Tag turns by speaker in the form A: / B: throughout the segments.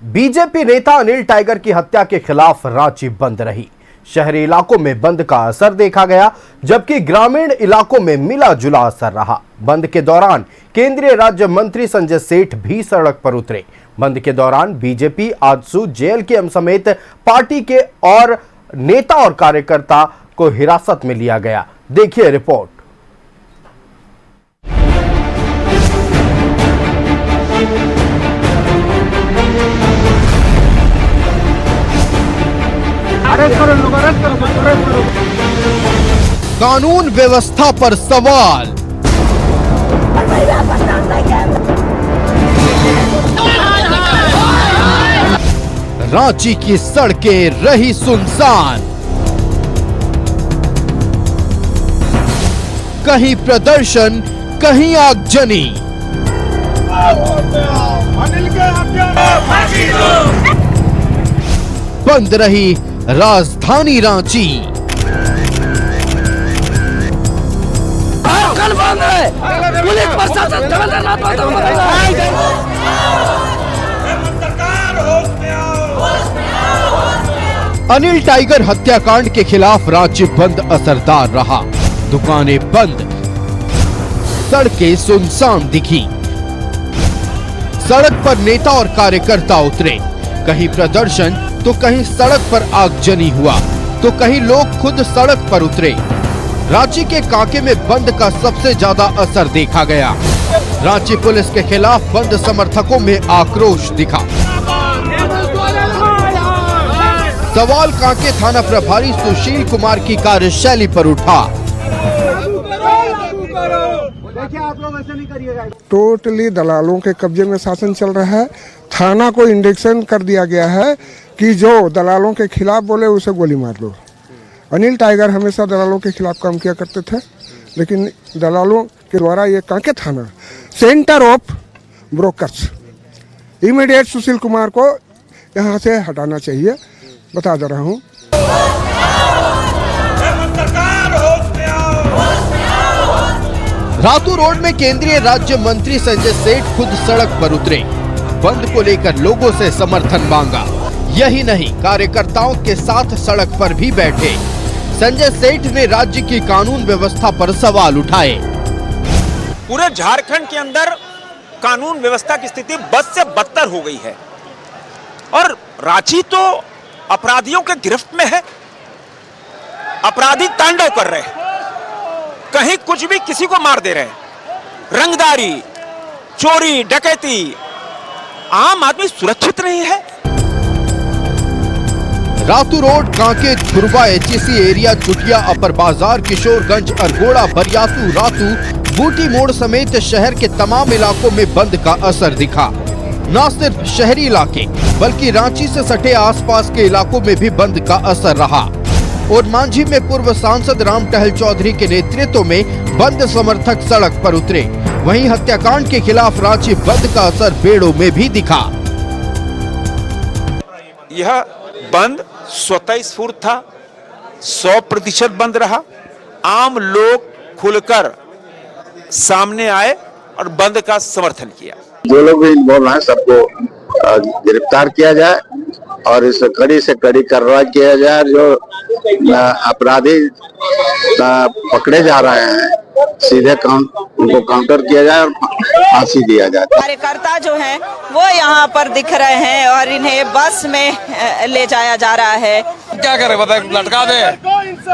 A: BJP नेता Anil tiger की हत्या के खिलाफ रांची बंद रही। शहरी इलाकों में बंद का असर देखा गया, जबकि ग्रामीण इलाकों में मिला जुला असर रहा। बंद के दौरान केंद्रीय राज्य मंत्री संजय सेठ भी सड़क पर उतरे। बंद के दौरान बीजेपी आजसू जेएलकेएम समेत पार्टी के और नेता और कार्यकर्ता को हिरासत में लिया गया। देखिए रिपोर्ट। कानून व्यवस्था पर सवाल। रांची की सड़कें रही सुनसान, कहीं प्रदर्शन कहीं आगजनी। बंद रही राजधानी रांची।
B: कल बंद है, पुलिस प्रशासन
A: अनिल टाइगर हत्याकांड के खिलाफ रांची बंद असरदार रहा। दुकानें बंद, सड़कें सुनसान दिखी। सड़क पर नेता और कार्यकर्ता उतरे। कहीं प्रदर्शन तो कहीं सड़क पर आगजनी हुआ, तो कहीं लोग खुद सड़क पर उतरे। रांची के कांके में बंद का सबसे ज्यादा असर देखा गया। रांची पुलिस के खिलाफ बंद समर्थकों में आक्रोश दिखा। सवाल कांके थाना प्रभारी सुशील कुमार की कार्यशैली पर उठा।
C: आप लोग ऐसा नहीं करिएगा। टोटली दलालों के कब्जे में शासन चल रहा है। थाना को इंडिक्शन कर दिया गया है कि जो दलालों के खिलाफ बोले उसे गोली मार लो। अनिल टाइगर हमेशा दलालों के खिलाफ काम किया करते थे, लेकिन दलालों के द्वारा ये कांके थाना centre of brokers, immediate Sushil Kumar को यहाँ से हटाना चाहिए। बता दे रहा हूँ।
A: रातू रोड में केंद्रीय राज्य मंत्री संजय सेठ खुद सड़क पर उतरे। बंद को लेकर लोगों से समर्थन मांगा। यही नहीं, कार्यकर्ताओं के साथ सड़क पर भी बैठे। संजय सेठ ने राज्य की कानून व्यवस्था पर सवाल उठाए।
D: पूरे झारखंड के अंदर कानून व्यवस्था की स्थिति बद से बदतर हो गई है और रांची तो अपराधियों के गिरफ्त में है। अपराधी तांडव कर रहे हैं, कहीं कुछ भी किसी को मार दे रहे हैं। रंगदारी, चोरी, डकैती, आम आदमी सुरक्षित नहीं है।
A: Ratu road, Kanke, Dhurwa, HC area, Chutia, upper Bazar, Kishoreganj, Argora, Bariatu, Ratu, बूटी मोड़ समेत शहर के तमाम इलाकों में बंद का असर दिखा। न सिर्फ शहरी इलाके बल्कि रांची से सटे आसपास के इलाकों में भी बंद का असर रहा। और मांझी में पूर्व सांसद राम टहल चौधरी के नेतृत्व में बंद समर्थक सड़क पर उतरे। वहीं हत्याकांड के खिलाफ रांची बंद का असर बेड़ों में भी दिखा।
D: यह बंद स्वतः स्फूर्त था, 100% बंद रहा। आम लोग खुलकर सामने आए और बंद का समर्थन किया।
E: जो लोग भी इन्वॉल्व हैं सबको गिरफ्तार किया जाए और इस कड़ी से कड़ी कार्रवाई किया जाए। जो अपराधी पकड़े जा रहे हैं सीधे उनको काउंटर किया जाए और फांसी दिया जाए।
F: कार्यकर्ता जो हैं वो यहाँ पर दिख रहे हैं और इन्हें बस में ले जाया जा रहा है।
G: क्या करे बताए, लटका दे,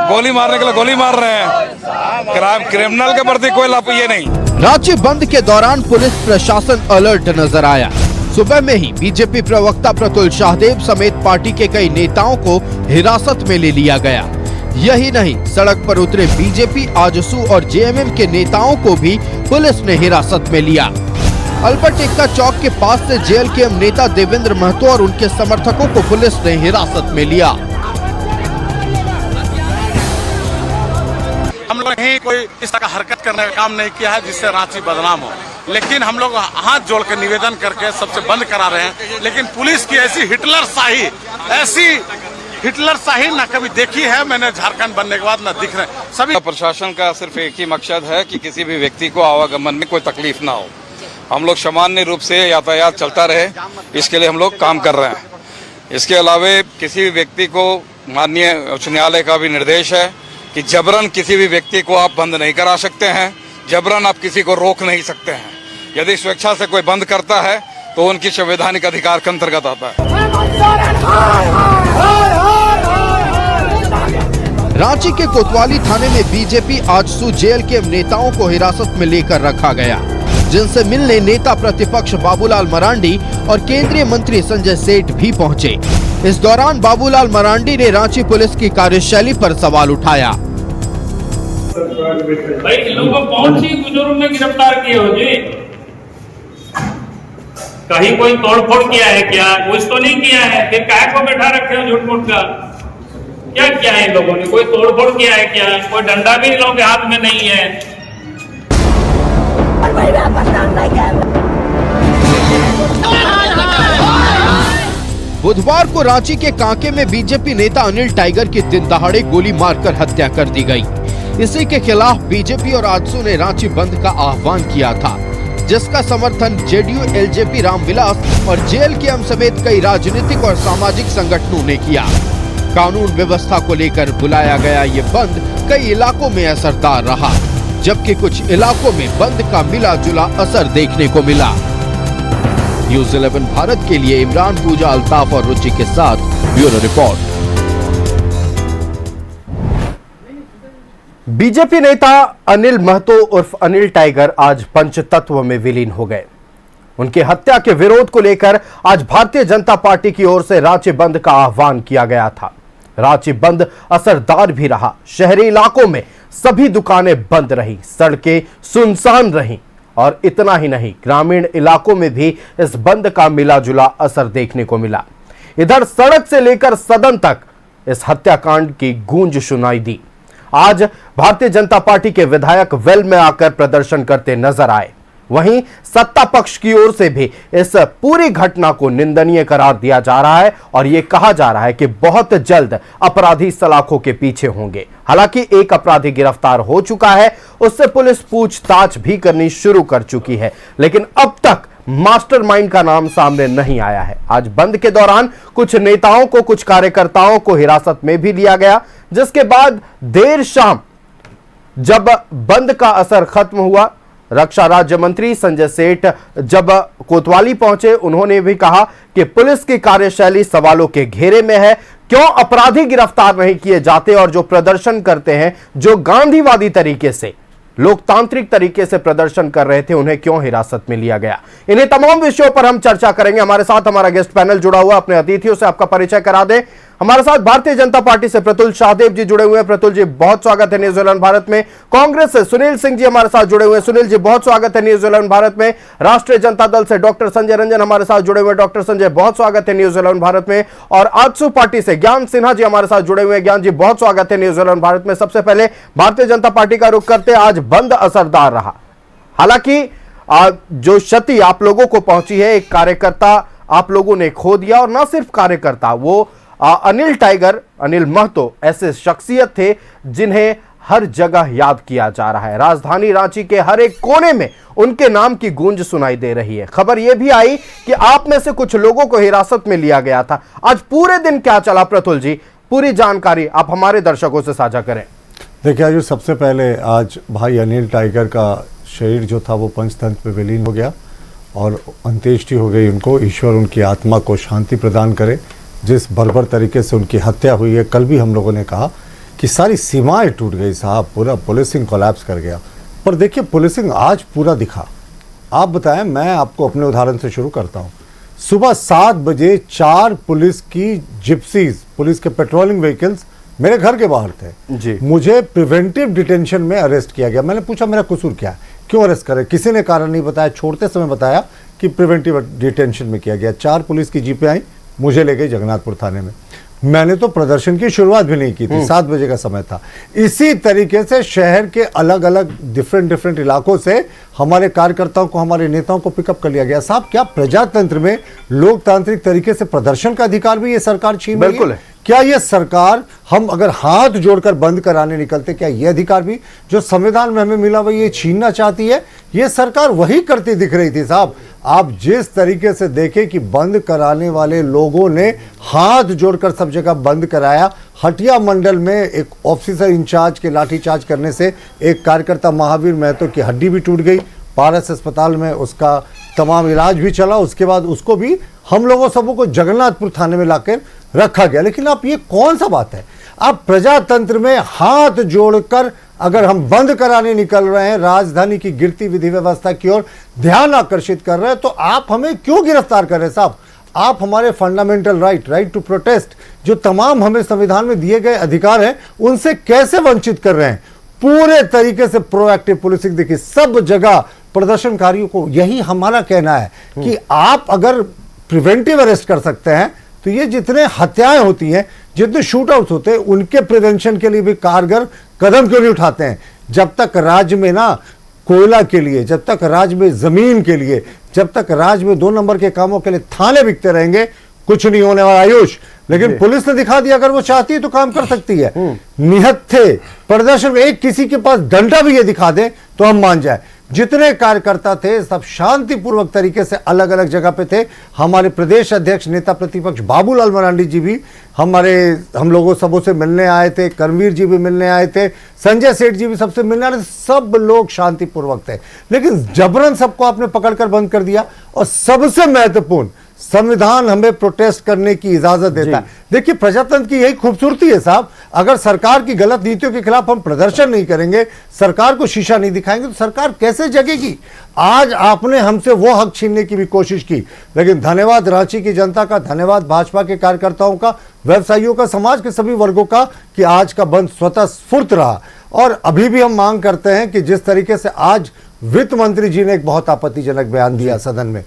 G: गोली मारने के लिए गोली मार रहे हैं। क्रिमिनल के प्रति कोई लाभ ये नहीं।
A: रांची बंद के दौरान पुलिस प्रशासन अलर्ट नजर आया। सुबह में ही बीजेपी प्रवक्ता प्रतुल शाहदेव समेत पार्टी के कई नेताओं को हिरासत में ले लिया गया। यही नहीं, सड़क पर उतरे बीजेपी, आजसू और जेएमएम के नेताओं को भी पुलिस ने हिरासत में लिया। अल्बर्ट एक्का चौक के पास से जेएलकेएम नेता देवेंद्र महतो और उनके समर्थकों को पुलिस ने हिरासत में लिया।
G: हम लोग कहीं कोई इस तरह का हरकत करने का काम नहीं किया है जिससे रांची बदनाम हो, लेकिन हम लोग हाथ जोड़ के निवेदन करके सबसे बंद करा रहे हैं। लेकिन पुलिस की ऐसी हिटलर शाही ना कभी देखी है मैंने झारखंड बनने के बाद, ना दिख रहे सभी।
H: प्रशासन का सिर्फ एक ही मकसद है कि किसी भी व्यक्ति को आवागमन में कोई तकलीफ ना हो। हम लोग सामान्य रूप से यातायात चलता रहे, इसके लिए हम लोग काम कर रहे हैं। इसके अलावा किसी भी व्यक्ति को माननीय उच्च न्यायालय का भी निर्देश है कि जबरन किसी भी व्यक्ति को आप बंद नहीं करा सकते हैं, जबरन आप किसी को रोक नहीं सकते हैं। यदि स्वेच्छा से कोई बंद करता है तो उनकी संवैधानिक अधिकार के अंतर्गत आता है।
A: रांची के कोतवाली थाने में बीजेपी आजसू जेल के नेताओं को हिरासत में लेकर रखा गया, जिनसे मिलने नेता प्रतिपक्ष बाबूलाल मरांडी और केंद्रीय मंत्री संजय सेठ भी पहुंचे। इस दौरान बाबूलाल मरांडी ने रांची पुलिस की कार्यशैली पर सवाल उठाया।
I: भाई इन लोगों को कौन सी गुजरों में गिरफ्तार किए हो जी? कहीं कोई तोड़फोड़ किया है क्या? कुछ तो नहीं किया है, फिर काहे को बैठा रखे हो झूठ मूठ का? क्या किया है इन लोगों ने? कोई तोड़फोड़ किया है क्या? कोई डंडा भी इन लोगों के हाथ में नहीं है।
A: बुधवार को रांची के कांके में बीजेपी नेता अनिल टाइगर की दिन दहाड़े गोली मारकर हत्या कर दी गई। इसी के खिलाफ बीजेपी और आजसू ने रांची बंद का आह्वान किया था, जिसका समर्थन जेडीयू एलजेपी रामविलास और जेएलकेएम समेत कई राजनीतिक और सामाजिक संगठनों ने किया। कानून व्यवस्था को लेकर बुलाया गया ये बंद कई इलाकों में असरदार रहा, जबकि कुछ इलाकों में बंद का मिला जुला असर देखने को मिला। न्यूज़ 11 भारत के लिए इमरान, पूजा, अल्ताफ और रुचि के साथ ब्यूरो रिपोर्ट।
J: बीजेपी नेता अनिल महतो उर्फ अनिल टाइगर आज पंचतत्व में विलीन हो गए। उनकी हत्या के विरोध को लेकर आज भारतीय जनता पार्टी की ओर से रांची बंद का आह्वान किया गया था। रांची बंद असरदार भी रहा। शहरी इलाकों में सभी दुकानें बंद रही, सड़कें सुनसान रहीं और इतना ही नहीं, ग्रामीण इलाकों में भी इस बंद का मिला जुला असर देखने को मिला। इधर सड़क से लेकर सदन तक इस हत्याकांड की गूंज सुनाई दी। आज भारतीय जनता पार्टी के विधायक वेल में आकर प्रदर्शन करते नजर आए। वहीं सत्ता पक्ष की ओर से भी इस पूरी घटना को निंदनीय करार दिया जा रहा है और यह कहा जा रहा है कि बहुत जल्द अपराधी सलाखों के पीछे होंगे। हालांकि एक अपराधी गिरफ्तार हो चुका है, उससे पुलिस पूछताछ भी करनी शुरू कर चुकी है, लेकिन अब तक मास्टरमाइंड का नाम सामने नहीं आया है। आज बंद के दौरान कुछ नेताओं को, कुछ कार्यकर्ताओं को हिरासत में भी लिया गया, जिसके बाद देर शाम जब बंद का असर खत्म हुआ, रक्षा राज्य मंत्री संजय सेठ जब कोतवाली पहुंचे, उन्होंने भी कहा कि पुलिस की कार्यशैली सवालों के घेरे में है। क्यों अपराधी गिरफ्तार नहीं किए जाते और जो प्रदर्शन करते हैं, जो गांधीवादी तरीके से, लोकतांत्रिक तरीके से प्रदर्शन कर रहे थे, उन्हें क्यों हिरासत में लिया गया? इन्हीं तमाम विषयों पर हम चर्चा करेंगे। हमारे साथ हमारा गेस्ट पैनल जुड़ा हुआ, अपने अतिथियों से आपका परिचय करा दें। हमारे साथ भारतीय जनता पार्टी से प्रतुल शाहदेव जी जुड़े हुए हैं। प्रतुल जी, बहुत स्वागत है न्यूज़ 11 भारत में। कांग्रेस से सुनील सिंह जी हमारे साथ जुड़े हुए हैं। सुनील जी, बहुत स्वागत है न्यूज़ 11 भारत में। राष्ट्रीय जनता दल से डॉक्टर संजय रंजन हमारे साथ जुड़े हुए हैं। डॉक्टर संजय, बहुत स्वागत है न्यूज़ 11 भारत में। और आजसू पार्टी से ज्ञान सिन्हा जी हमारे साथ जुड़े हुए हैं। ज्ञान जी, बहुत स्वागत है न्यूज़ 11 भारत में। सबसे पहले भारतीय जनता पार्टी का रुख करते, आज बंद असरदार रहा। हालांकि जो क्षति आप लोगों को पहुंची है, एक कार्यकर्ता आप लोगों ने खो दिया, और न सिर्फ कार्यकर्ता, वो अनिल टाइगर, अनिल महतो ऐसे शख्सियत थे जिन्हें हर जगह याद किया जा रहा है। राजधानी रांची के हर एक कोने में उनके नाम की गूंज सुनाई दे रही है। खबर यह भी आई कि आप में से कुछ लोगों को हिरासत में लिया गया था। आज पूरे दिन क्या चला प्रतुल जी, पूरी जानकारी आप हमारे दर्शकों से साझा करें।
K: देखिए, आज सबसे पहले आज भाई अनिल टाइगर का शरीर जो था वो पंचतंत्र में विलीन हो गया और अंत्येष्टि हो गई। उनको ईश्वर उनकी आत्मा को शांति प्रदान करे। जिस बर्बर तरीके से उनकी हत्या हुई है, कल भी हम लोगों ने कहा कि सारी सीमाएं टूट गई साहब, पूरा पुलिसिंग कोलैप्स कर गया। पर देखिए, पुलिसिंग आज पूरा दिखा। आप बताएं, मैं आपको अपने उदाहरण से शुरू करता हूं। सुबह 7 बजे 4 पुलिस की जिप्सीज, पुलिस के पेट्रोलिंग व्हीकल्स मेरे घर के बाहर थे जी। मुझे प्रिवेंटिव डिटेंशन में अरेस्ट किया गया। मैंने पूछा मेरा कसूर क्या है, क्यों अरेस्ट करे? किसी ने कारण नहीं बताया। छोड़ते समय बताया कि प्रिवेंटिव डिटेंशन में किया गया। 4 पुलिस की जीपें आई, मुझे ले गई जगन्नाथपुर थाने में। मैंने तो प्रदर्शन की शुरुआत भी नहीं की थी, 7 बजे का समय था। इसी तरीके से शहर के अलग अलग डिफरेंट इलाकों से हमारे कार्यकर्ताओं को, हमारे नेताओं को पिकअप कर लिया गया। साहब, क्या प्रजातंत्र में लोकतांत्रिक तरीके से प्रदर्शन का अधिकार भी ये सरकार छीन रही है? क्या ये सरकार, हम अगर हाथ जोड़कर बंद कराने निकलते, क्या ये अधिकार भी जो संविधान में हमें मिला हुआ ये छीनना चाहती है? ये सरकार वही करती दिख रही थी साहब। आप जिस तरीके से देखें कि बंद कराने वाले लोगों ने हाथ जोड़कर सब जगह बंद कराया। हटिया मंडल में एक ऑफिसर इंचार्ज के लाठीचार्ज करने से एक कार्यकर्ता महावीर महतो की हड्डी भी टूट गई। पारस अस्पताल में उसका तमाम इलाज भी चला, उसके बाद उसको भी हम लोगों सबों को जगन्नाथपुर थाने में लाकर रखा गया। लेकिन आप ये कौन सा बात है? आप प्रजातंत्र में हाथ जोड़कर अगर हम बंद कराने निकल रहे हैं, राजधानी की गिरती विधि व्यवस्था की ओर ध्यान आकर्षित कर रहे हैं, तो आप हमें क्यों गिरफ्तार कर रहे हैं साहब? आप हमारे फंडामेंटल राइट टू प्रोटेस्ट, जो तमाम हमें संविधान में दिए गए अधिकार हैं, उनसे कैसे वंचित कर रहे हैं? पूरे तरीके से प्रोएक्टिव पुलिसिंग देखिए, सब जगह प्रदर्शनकारियों को यही हमारा कहना है कि आप अगर प्रिवेंटिव अरेस्ट कर सकते हैं तो ये जितने हत्याएं होती हैं, जितने शूटआउट्स होते हैं, उनके प्रिवेंशन के लिए भी कारगर कदम क्यों नहीं उठाते हैं? जब तक राज्य में ना कोयला के लिए, जब तक राज्य में जमीन के लिए, जब तक राज्य में 2 नंबर के कामों के लिए थाने बिकते रहेंगे, कुछ नहीं होने वाला आयुष। लेकिन पुलिस ने दिखा दिया अगर वो चाहती है तो काम कर सकती है। निहत्थे थे प्रदर्शन में, एक किसी के पास डंडा भी ये दिखा दे तो हम मान जाए। जितने कार्यकर्ता थे सब शांतिपूर्वक तरीके से अलग अलग जगह पे थे। हमारे प्रदेश अध्यक्ष नेता प्रतिपक्ष बाबूलाल मरांडी जी भी हम लोगों सबों से मिलने आए थे, कर्मवीर जी भी मिलने आए थे, संजय सेठ जी भी सबसे मिलने आए थे। सब लोग शांतिपूर्वक थे, लेकिन जबरन सबको आपने पकड़कर बंद कर दिया। और सबसे महत्वपूर्ण, संविधान हमें प्रोटेस्ट करने की इजाजत देता है। देखिए, प्रजातंत्र की यही खूबसूरती है साहब। अगर सरकार की गलत नीतियों के खिलाफ हम प्रदर्शन नहीं करेंगे, सरकार को शीशा नहीं दिखाएंगे, तो सरकार कैसे जगेगी? आज आपने हमसे वो हक छीनने की भी कोशिश की, लेकिन धन्यवाद रांची की जनता का, धन्यवाद भाजपा के कार्यकर्ताओं का, व्यवसायियों का, समाज के सभी वर्गों का कि आज का बंद स्वतः स्फूर्त रहा। और अभी भी हम मांग करते हैं कि जिस तरीके से आज वित्त मंत्री जी ने एक बहुत आपत्तिजनक बयान दिया सदन में।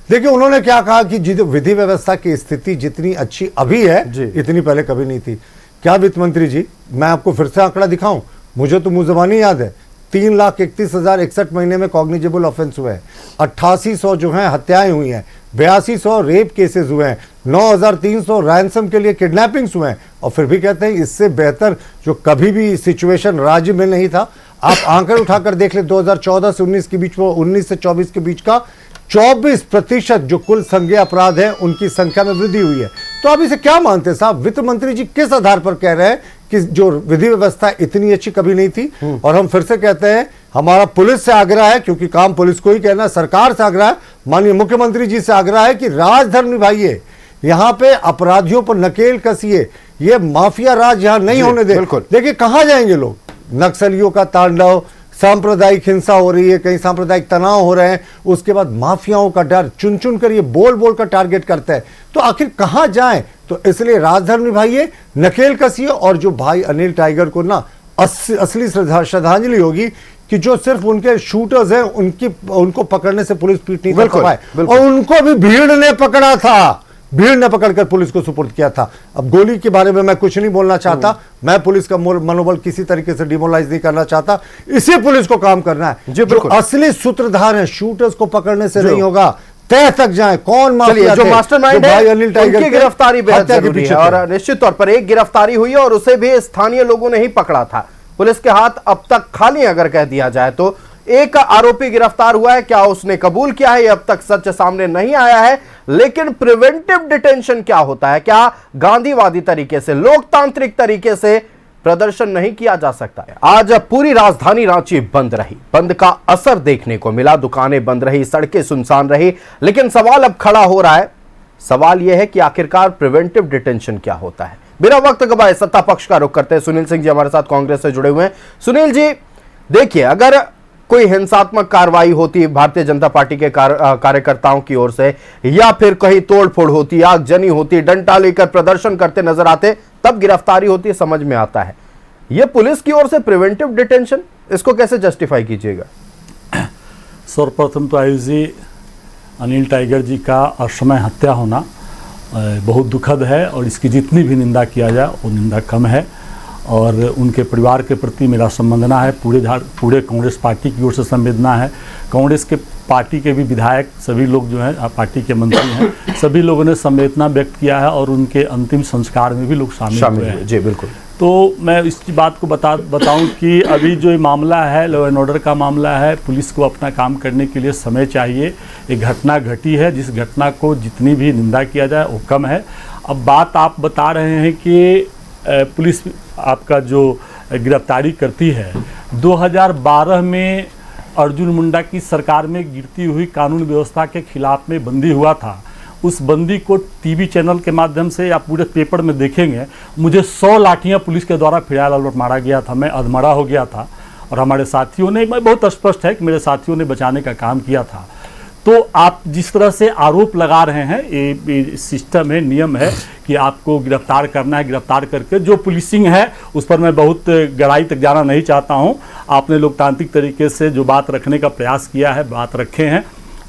K: देखिए, उन्होंने क्या कहा कि विधि व्यवस्था की स्थिति जितनी अच्छी अभी है, इतनी पहले कभी नहीं थी। क्या वित्त मंत्री जी, मैं आपको फिर से आंकड़ा दिखाऊं? मुझे तो मुंह ज़बानी याद है, 3,31,061 महीने में कॉग्निजेबल ऑफेंस हुए हैं, 8800 जो हैं हत्याएं हुई हैं, 8200 रेप केसेस हुए हैं, 9,300 रैंसम के लिए किडनैपिंग्स हुए हैं। और फिर भी कहते हैं इससे बेहतर जो कभी भी सिचुएशन राज्य में नहीं था। आप आंकड़े उठाकर देख ले, 2014 से 19 के बीच में, 19 से 24 के बीच का 24% जो कुल संज्ञेय अपराध हैं उनकी संख्या में वृद्धि हुई है। तो आप इसे क्या मानते हैं साहब? वित्त मंत्री जी किस आधार पर कह रहे हैं कि जो विधि व्यवस्था इतनी अच्छी कभी नहीं थी? और हम फिर से कहते हैं, हमारा पुलिस से आग्रह है, क्योंकि काम पुलिस को ही कहना है, सरकार से आग्रह है, माननीय मुख्यमंत्री जी से आग्रह है कि राजधर्म निभाइए, यहाँ पे अपराधियों पर नकेल कसिए, ये माफिया राज यहाँ नहीं होने दे। देखिए कहाँ जाएंगे लोग? नक्सलियों का तांडव, सांप्रदायिक हिंसा हो रही है, कहीं सांप्रदायिक तनाव हो रहे हैं, उसके बाद माफियाओं का डर, चुन चुन कर ये बोल बोल कर टारगेट करते हैं। तो आखिर कहां जाएं? तो इसलिए राजधर्म निभाइए, नकेल कसिए। और जो भाई अनिल टाइगर को ना असली श्रद्धांजलि होगी कि जो सिर्फ उनके शूटर्स हैं, उनको पकड़ने से पुलिस पीट नहीं कर पाए, और उनको भी भीड़ ने पकड़ा था, भीड़ ने पकड़कर पुलिस को सुपुर्द किया था। अब गोली के बारे में मैं कुछ नहीं बोलना चाहता, मैं पुलिस का मनोबल किसी तरीके से डिमोलाइज नहीं करना चाहता। इसी पुलिस को काम करना है। जो असली सूत्रधार हैं, शूटर्स को पकड़ने से नहीं होगा, तय तक जाए कौन माफिया
J: जो मास्टरमाइंड है,
K: अनिल टाइगर
J: की गिरफ्तारी बेहद जरूरी है। और निश्चित तौर पर एक गिरफ्तारी हुई है और उसे भी स्थानीय लोगों ने ही पकड़ा था। पुलिस के हाथ अब तक खाली अगर कह दिया जाए तो। एक आरोपी गिरफ्तार हुआ है, क्या उसने कबूल किया है, अब तक सच सामने नहीं आया है। लेकिन प्रिवेंटिव डिटेंशन क्या होता है? क्या गांधीवादी तरीके से, लोकतांत्रिक तरीके से प्रदर्शन नहीं किया जा सकता है? आज पूरी राजधानी रांची बंद रही, बंद का असर देखने को मिला, दुकानें बंद रही, सड़कें सुनसान रही। लेकिन सवाल अब खड़ा हो रहा है, सवाल यह है कि आखिरकार प्रिवेंटिव डिटेंशन क्या होता है? बिना वक्त गवाए सत्ता पक्ष का रुख करते हैं सुनील सिंह जी हमारे साथ कांग्रेस से जुड़े हुए हैं। सुनील जी, देखिए, अगर कोई हिंसात्मक कार्रवाई होती भारतीय जनता पार्टी के कार्यकर्ताओं की ओर से, या फिर कहीं तोड़फोड़ होती, आगजनी होती, डंडा लेकर प्रदर्शन करते नजर आते, तब गिरफ्तारी होती, समझ में आता है। यह पुलिस की ओर से प्रिवेंटिव डिटेंशन, इसको कैसे जस्टिफाई कीजिएगा?
L: सर्वप्रथम तो आयुष जी, अनिल टाइगर जी का असमय हत्या होना बहुत दुखद है, और इसकी जितनी भी निंदा किया जाए वो निंदा कम है। और उनके परिवार के प्रति मेरा संवेदना है, पूरे कांग्रेस पार्टी की ओर से संवेदना है। कांग्रेस के पार्टी के भी विधायक सभी लोग जो हैं, पार्टी के मंत्री हैं, सभी लोगों ने संवेदना व्यक्त किया है और उनके अंतिम संस्कार में भी लोग शामिल हुए हैं।
J: जी बिल्कुल।
L: तो मैं इस बात को बताऊं कि अभी जो ये मामला है, लॉ एंड ऑर्डर का मामला है, पुलिस को अपना काम करने के लिए समय चाहिए। एक घटना घटी है, जिस घटना को जितनी भी निंदा किया जाए वो कम है। अब बात आप बता रहे हैं कि पुलिस आपका जो गिरफ्तारी करती है, 2012 में अर्जुन मुंडा की सरकार में गिरती हुई कानून व्यवस्था के खिलाफ में बंदी हुआ था। उस बंदी को टीवी चैनल के माध्यम से या पूरे पेपर में देखेंगे, मुझे 100 लाठियां पुलिस के द्वारा फिलहाल अलवट मारा गया था, मैं अधमरा हो गया था और हमारे साथियों ने, मैं बहुत स्पष्ट है कि मेरे साथियों ने बचाने का काम किया था। तो आप जिस तरह से आरोप लगा रहे हैं, ये सिस्टम है, नियम है कि आपको गिरफ्तार करना है, गिरफ्तार करके जो पुलिसिंग है उस पर मैं बहुत गहराई तक जाना नहीं चाहता हूं। आपने लोकतांत्रिक तरीके से जो बात रखने का प्रयास किया है, बात रखे हैं,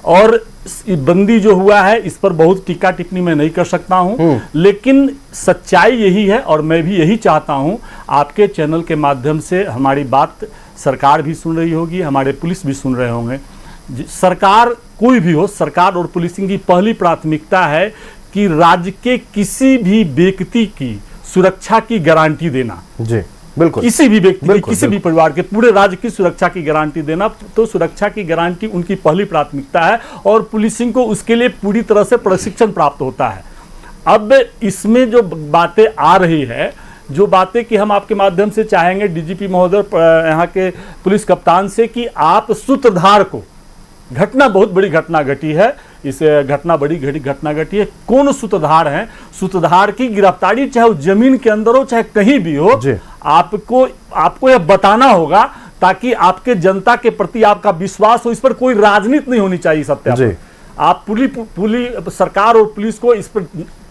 L: और बंदी जो हुआ है इस पर बहुत टीका टिप्पणी मैं नहीं कर सकता हूं, लेकिन सच्चाई यही है और मैं भी यही चाहता हूं आपके चैनल के माध्यम से हमारी बात सरकार भी सुन रही होगी, हमारे पुलिस भी सुन रहे होंगे। सरकार कोई भी हो, सरकार और पुलिसिंग की पहली प्राथमिकता है कि राज्य के किसी भी व्यक्ति की सुरक्षा की गारंटी देना।
J: जी बिल्कुल।
L: किसी भी व्यक्ति की, किसी भी परिवार के, पूरे राज्य की सुरक्षा की गारंटी देना, तो सुरक्षा की गारंटी उनकी पहली प्राथमिकता है और पुलिसिंग को उसके लिए पूरी तरह से प्रशिक्षण प्राप्त होता है। अब इसमें जो बातें आ रही है, जो बातें कि हम आपके माध्यम से चाहेंगे डीजीपी महोदय, यहाँ के पुलिस कप्तान से, कि आप सूत्रधार को, घटना बहुत बड़ी घटना घटी है, इस घटना घटी है, कौन सूत्रधार हैं, सूत्रधार की गिरफ्तारी चाहे वो जमीन के अंदर हो चाहे कहीं भी हो, आपको यह बताना होगा ताकि आपके जनता के प्रति आपका विश्वास हो। इस पर कोई राजनीति नहीं होनी चाहिए। सत्य आप पुलिस सरकार और पुलिस को इस पर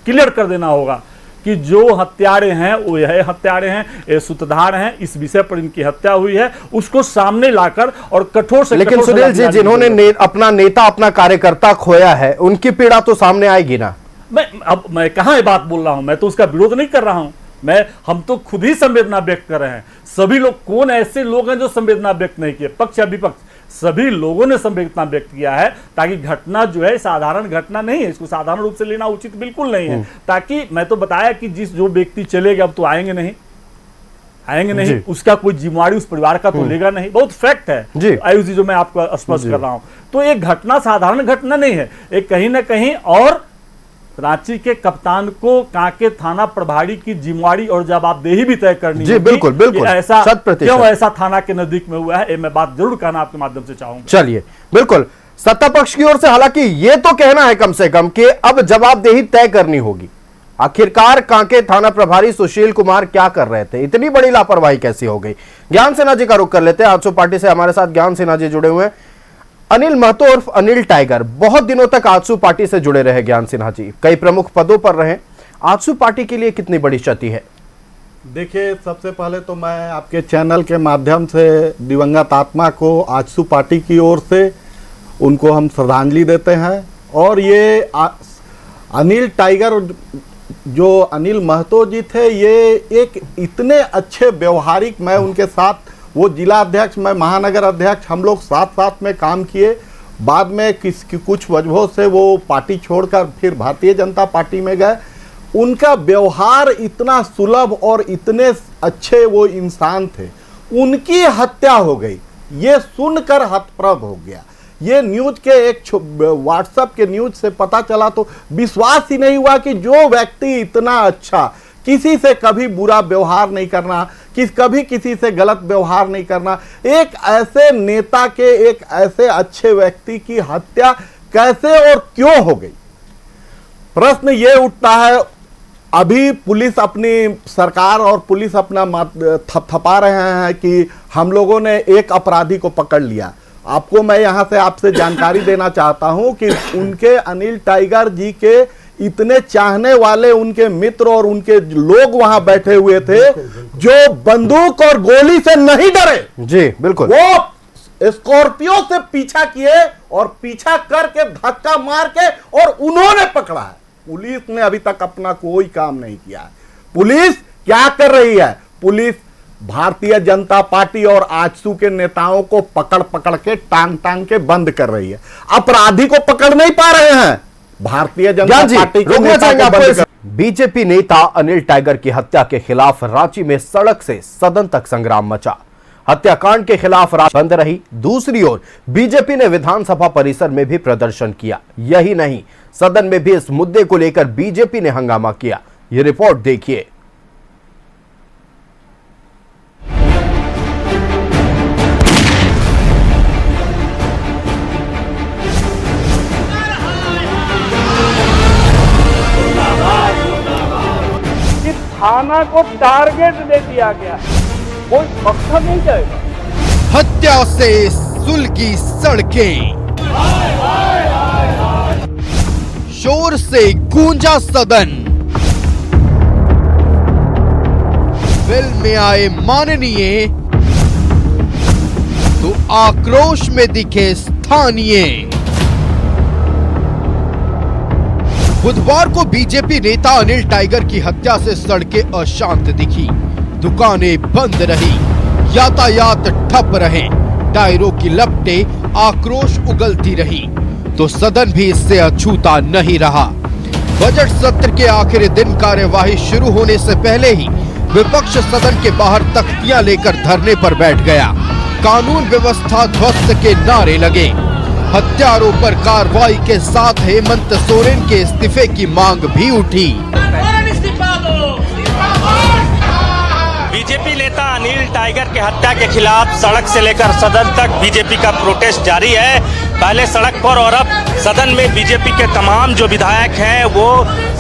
L: क्लियर कर देना होगा कि जो हत्यारे हैं वो यह हत्यारे हैं, ये सूत्रधार हैं, इस विषय पर इनकी हत्या हुई है, उसको सामने लाकर और कठोर से।
J: लेकिन सुनील जी, जिन्होंने अपना नेता, अपना कार्यकर्ता खोया है, उनकी पीड़ा तो सामने आएगी ना।
L: मैं कहां ये बात बोल रहा हूं, मैं तो उसका विरोध नहीं कर रहा हूं, हम तो खुद ही संवेदना व्यक्त कर रहे हैं। सभी लोग, कौन ऐसे लोग हैं जो संवेदना व्यक्त नहीं किए, पक्ष या विपक्ष, सभी लोगों ने संवेदना व्यक्त किया है, ताकि घटना जो है साधारण घटना नहीं है, इसको साधारण रूप से लेना उचित बिल्कुल नहीं है। ताकि मैं तो बताया कि जो व्यक्ति चले गए अब तो आएंगे नहीं, उसका कोई जिम्मेवारी उस परिवार का तो लेगा नहीं, बहुत फैक्ट है आयुषी, जो मैं आपको स्पष्ट कर रहा हूं। तो एक घटना साधारण घटना नहीं है, एक कहीं ना कहीं, और रांची के कप्तान को कांके थाना प्रभारी की जिम्मेवारी और जवाबदेही भी तय करनी है।
J: बिल्कुल बिल्कुल,
L: ऐसा क्यों ऐसा थाना के नजदीक में हुआ है, मैं बात जरूर कहना आपके माध्यम से चाहूंगा।
J: चलिए, बिल्कुल, सत्ता पक्ष की ओर से हालांकि ये तो कहना है कम से कम कि अब जवाबदेही तय करनी होगी। आखिरकार कांके थाना प्रभारी सुशील कुमार क्या कर रहे थे, इतनी बड़ी लापरवाही कैसी हो गई। ज्ञान सिन्हा जी का रुख कर लेते हैं। आजसू पार्टी से हमारे साथ ज्ञान सिन्हा जी जुड़े हुए हैं। अनिल महतो उर्फ अनिल टाइगर बहुत दिनों तक आजसू पार्टी से जुड़े रहे। ज्ञान सिन्हा जी कई प्रमुख पदों पर रहे, आजसू पार्टी के लिए कितनी बड़ी क्षति है?
M: देखिए, सबसे पहले तो मैं आपके चैनल के माध्यम से दिवंगत आत्मा को आजसू पार्टी की ओर से उनको हम श्रद्धांजलि देते हैं। और ये अनिल टाइगर, जो अनिल महतो जी थे, ये एक इतने अच्छे व्यवहारिक, मैं उनके साथ, वो जिला अध्यक्ष, मैं महानगर अध्यक्ष, हम लोग साथ साथ में काम किए। बाद में कुछ वजहों से वो पार्टी छोड़कर फिर भारतीय जनता पार्टी में गए। उनका व्यवहार इतना सुलभ और इतने अच्छे वो इंसान थे, उनकी हत्या हो गई, ये सुनकर हतप्रभ हो गया। ये न्यूज के एक व्हाट्सएप के न्यूज से पता चला तो विश्वास ही नहीं हुआ कि जो व्यक्ति इतना अच्छा, किसी से कभी बुरा व्यवहार नहीं करना, कभी किसी से गलत व्यवहार नहीं करना, एक ऐसे नेता के, एक ऐसे अच्छे व्यक्ति की हत्या कैसे और क्यों हो गई? प्रश्न ये उठता है। अभी पुलिस, अपनी सरकार और पुलिस अपना थपथपा रहे हैं कि हम लोगों ने एक अपराधी को पकड़ लिया। आपको मैं यहां से आपसे जानकारी देना चाहता हूं कि उनके अनिल टाइगर जी के इतने चाहने वाले उनके मित्र और उनके लोग वहां बैठे हुए थे जो बंदूक और गोली से नहीं डरे।
J: जी बिल्कुल,
M: वो स्कॉर्पियो से पीछा किए और पीछा करके धक्का मार के और उन्होंने पकड़ा है। पुलिस ने अभी तक अपना कोई काम नहीं किया है। पुलिस क्या कर रही है? पुलिस भारतीय जनता पार्टी और आजसू के नेताओं को पकड़ पकड़ के टांग टांग के बंद कर रही है। अपराधी को पकड़ नहीं पा रहे हैं। भारतीय जनता पार्टी के नेता को बंद कर।
J: बीजेपी नेता अनिल टाइगर की हत्या के खिलाफ रांची में सड़क से सदन तक संग्राम मचा। हत्याकांड के खिलाफ रांची बंद रही। दूसरी ओर बीजेपी ने विधानसभा परिसर में भी प्रदर्शन किया। यही नहीं, सदन में भी इस मुद्दे को लेकर बीजेपी ने हंगामा किया। यह रिपोर्ट देखिए।
B: थाना को टारगेट दे दिया गया, कोई पक्का नहीं जाएगा।
A: हत्या से सुलगी सड़कें, शोर से गूंजा सदन, फिल्म में आए माननीय तो आक्रोश में दिखे स्थानीय। बुधवार को बीजेपी नेता अनिल टाइगर की हत्या से सड़कें अशांत दिखी, दुकानें बंद रही, यातायात ठप रहे, टायरों की लपटें आक्रोश उगलती रही, तो सदन भी इससे अछूता नहीं रहा। बजट सत्र के आखिरी दिन कार्यवाही शुरू होने से पहले ही विपक्ष सदन के बाहर तख्तियां लेकर धरने पर बैठ गया। कानून व्यवस्था ध्वस्त के नारे लगे। हत्यारों पर कार्रवाई के साथ हेमंत सोरेन के इस्तीफे की मांग भी उठी।
N: बीजेपी नेता अनिल टाइगर के हत्या के खिलाफ सड़क से लेकर सदन तक बीजेपी का प्रोटेस्ट जारी है। पहले सड़क पर और अब सदन में बीजेपी के तमाम जो विधायक हैं वो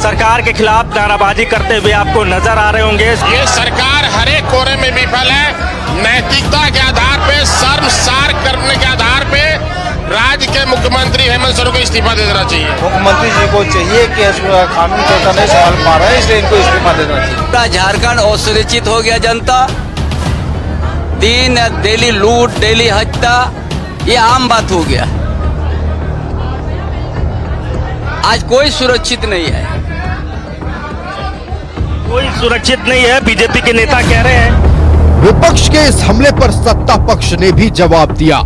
N: सरकार के खिलाफ नाराबाजी करते हुए आपको नजर आ रहे होंगे।
O: ये सरकार हर एक कोने में विफल है। नैतिकता के आधार पे, शर्मसार करने के आधार पे राज्य के मुख्यमंत्री हेमंत सोरेन को इस्तीफा दे देना चाहिए।
P: मुख्यमंत्री जी को चाहिए कि कानून व्यवस्था नहीं संभाल पा रहे हैं, इसलिए इनको इस्तीफा दे देना चाहिए।
B: पूरा झारखंड असुरक्षित हो गया। जनता दिन डेली लूट, डेली हत्या, ये आम बात हो गया। आज कोई सुरक्षित नहीं है,
N: कोई सुरक्षित नहीं है, बीजेपी के नेता कह रहे हैं।
A: विपक्ष के इस हमले पर सत्ता पक्ष ने भी जवाब दिया।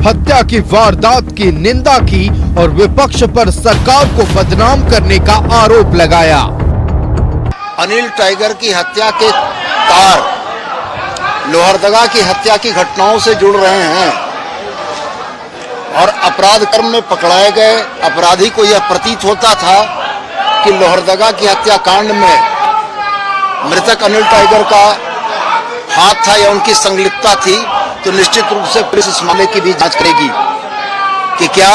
A: हत्या की वारदात की निंदा की और विपक्ष पर सरकार को बदनाम करने का आरोप लगाया।
Q: अनिल टाइगर की हत्या के तार लोहरदगा की हत्या की घटनाओं से जुड़ रहे हैं और अपराध कर्म में पकड़ाए गए अपराधी को यह प्रतीत होता था कि लोहरदगा की हत्याकांड में मृतक अनिल टाइगर का हाथ था या उनकी संलिप्तता थी, तो निश्चित रूप से पुलिस इस मामले की भी जांच करेगी कि क्या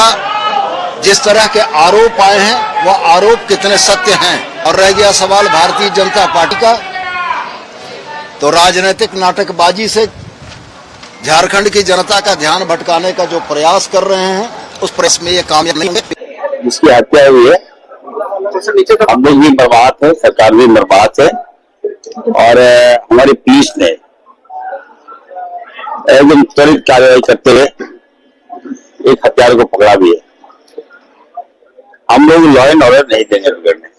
Q: जिस तरह के आरोप आए हैं वह आरोप कितने सत्य हैं। और रह गया सवाल भारतीय जनता पार्टी का, तो राजनीतिक नाटकबाजी से झारखंड की जनता का ध्यान भटकाने का जो प्रयास कर रहे हैं उस प्रयास में ये कामयाब नहीं होंगे।
E: जिसकी हत्या हुई है हम लोग भी बर्बाद है, सरकार भी बर्बाद है और हमारी पुलिस ने एकदम त्वरित कार्रवाई करते हुए एक हत्यारे को पकड़ा भी है। हम लोग लॉ एंड ऑर्डर नहीं देंगे बिगड़ने,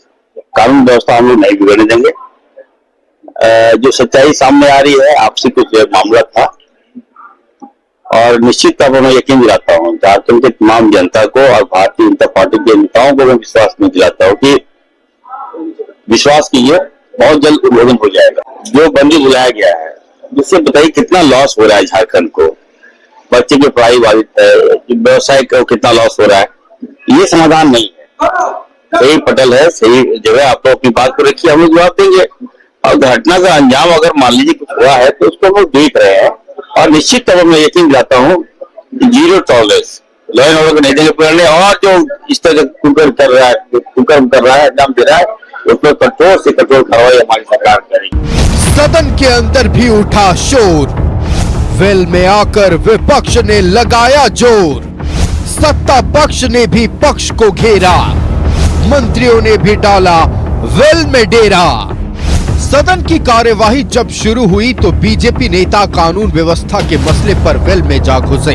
E: कानून व्यवस्था हम लोग नहीं बिगड़ने देंगे। जो सच्चाई सामने आ रही है, आपसी कुछ मामला था और निश्चित तौर पर मैं यकीन दिलाता हूँ झारखंड के तमाम जनता को और भारतीय जनता पार्टी के नेताओं को मैं विश्वास में दिलाता हूँ कि विश्वास कीजिए बहुत जल्द उद्घाटन हो जाएगा। जो बंदी बुलाया गया है जिससे बताइए कितना लॉस हो रहा है झारखंड को, बच्चे की पढ़ाई बाधित है, व्यवसाय को कितना लॉस हो रहा है, ये समाधान नहीं है। सही पटल है, सही जगह आप तो अपनी बात को रखिए, हम लोग जवाब देंगे। और घटना का अंजाम अगर मान लीजिए कुछ हुआ है तो उसको हम लोग देख रहे हैं और निश्चित तौर पर मैं यकीन दिलाता हूँ zero tolerance law and order को नहीं देंगे पकड़ने। और जो इस तरह कुकर कर रहा है, अंजाम दे रहा है, उसमें कठोर से कठोर कार्रवाई हमारी सरकार करेगी।
A: सदन के अंदर भी उठा शोर, वेल में आकर विपक्ष ने लगाया जोर, सत्ता पक्ष ने भी पक्ष को घेरा, मंत्रियों ने भी डाला वेल में डेरा। सदन की कार्यवाही जब शुरू हुई तो बीजेपी नेता कानून व्यवस्था के मसले पर वेल में जा घुसे।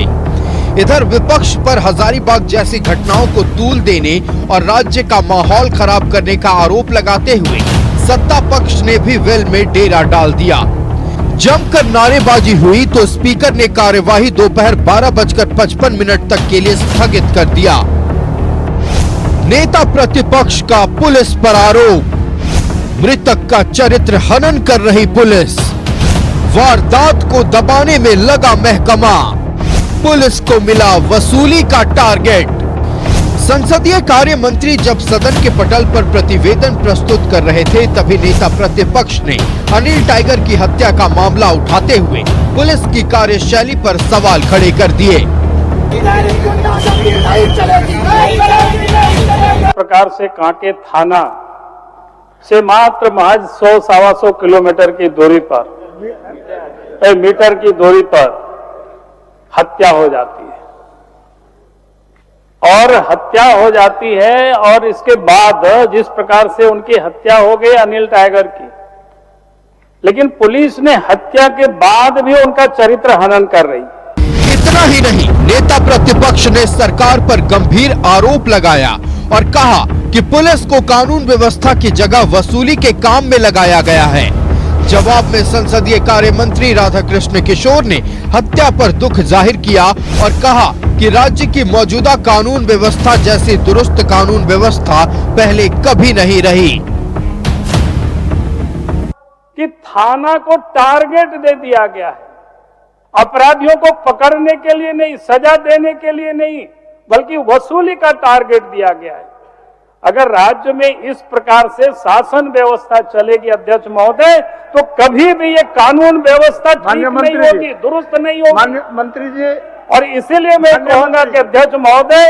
A: इधर विपक्ष पर हजारीबाग जैसी घटनाओं को तूल देने और राज्य का माहौल खराब करने का आरोप लगाते हुए सत्ता पक्ष ने भी वेल में डेरा डाल दिया। जमकर नारेबाजी हुई तो स्पीकर ने कार्यवाही दोपहर 12:55 तक के लिए स्थगित कर दिया। नेता प्रतिपक्ष का पुलिस पर आरोप, मृतक का चरित्र हनन कर रही पुलिस, वारदात को दबाने में लगा महकमा, पुलिस को मिला वसूली का टारगेट। संसदीय कार्य मंत्री जब सदन के पटल पर प्रतिवेदन प्रस्तुत कर रहे थे तभी नेता प्रतिपक्ष ने अनिल टाइगर की हत्या का मामला उठाते हुए पुलिस की कार्यशैली पर सवाल खड़े कर दिए।
I: प्रकार से कांके थाना से मात्र महज 100-125 किलोमीटर की दूरी पर, मीटर की दूरी पर हत्या हो जाती है और हत्या हो जाती है। और इसके बाद जिस प्रकार से उनकी हत्या हो गई अनिल टाइगर की, लेकिन पुलिस ने हत्या के बाद भी उनका चरित्र हनन कर रही।
A: इतना ही नहीं, नेता प्रतिपक्ष ने सरकार पर गंभीर आरोप लगाया और कहा कि पुलिस को कानून व्यवस्था की जगह वसूली के काम में लगाया गया है। जवाब में संसदीय कार्य मंत्री राधाकृष्ण किशोर ने हत्या पर दुख जाहिर किया और कहा कि राज्य की मौजूदा कानून व्यवस्था जैसी दुरुस्त कानून व्यवस्था पहले कभी नहीं रही।
I: कि थाना को टारगेट दे दिया गया है, अपराधियों को पकड़ने के लिए नहीं, सजा देने के लिए नहीं, बल्कि वसूली का टारगेट दिया गया है। अगर राज्य में इस प्रकार से शासन व्यवस्था चलेगी अध्यक्ष महोदय, तो कभी भी ये कानून व्यवस्था ठीक नहीं होगी, दुरुस्त नहीं होगी।
C: मंत्री जी,
I: और इसीलिए मैं कहूंगा कि अध्यक्ष महोदय,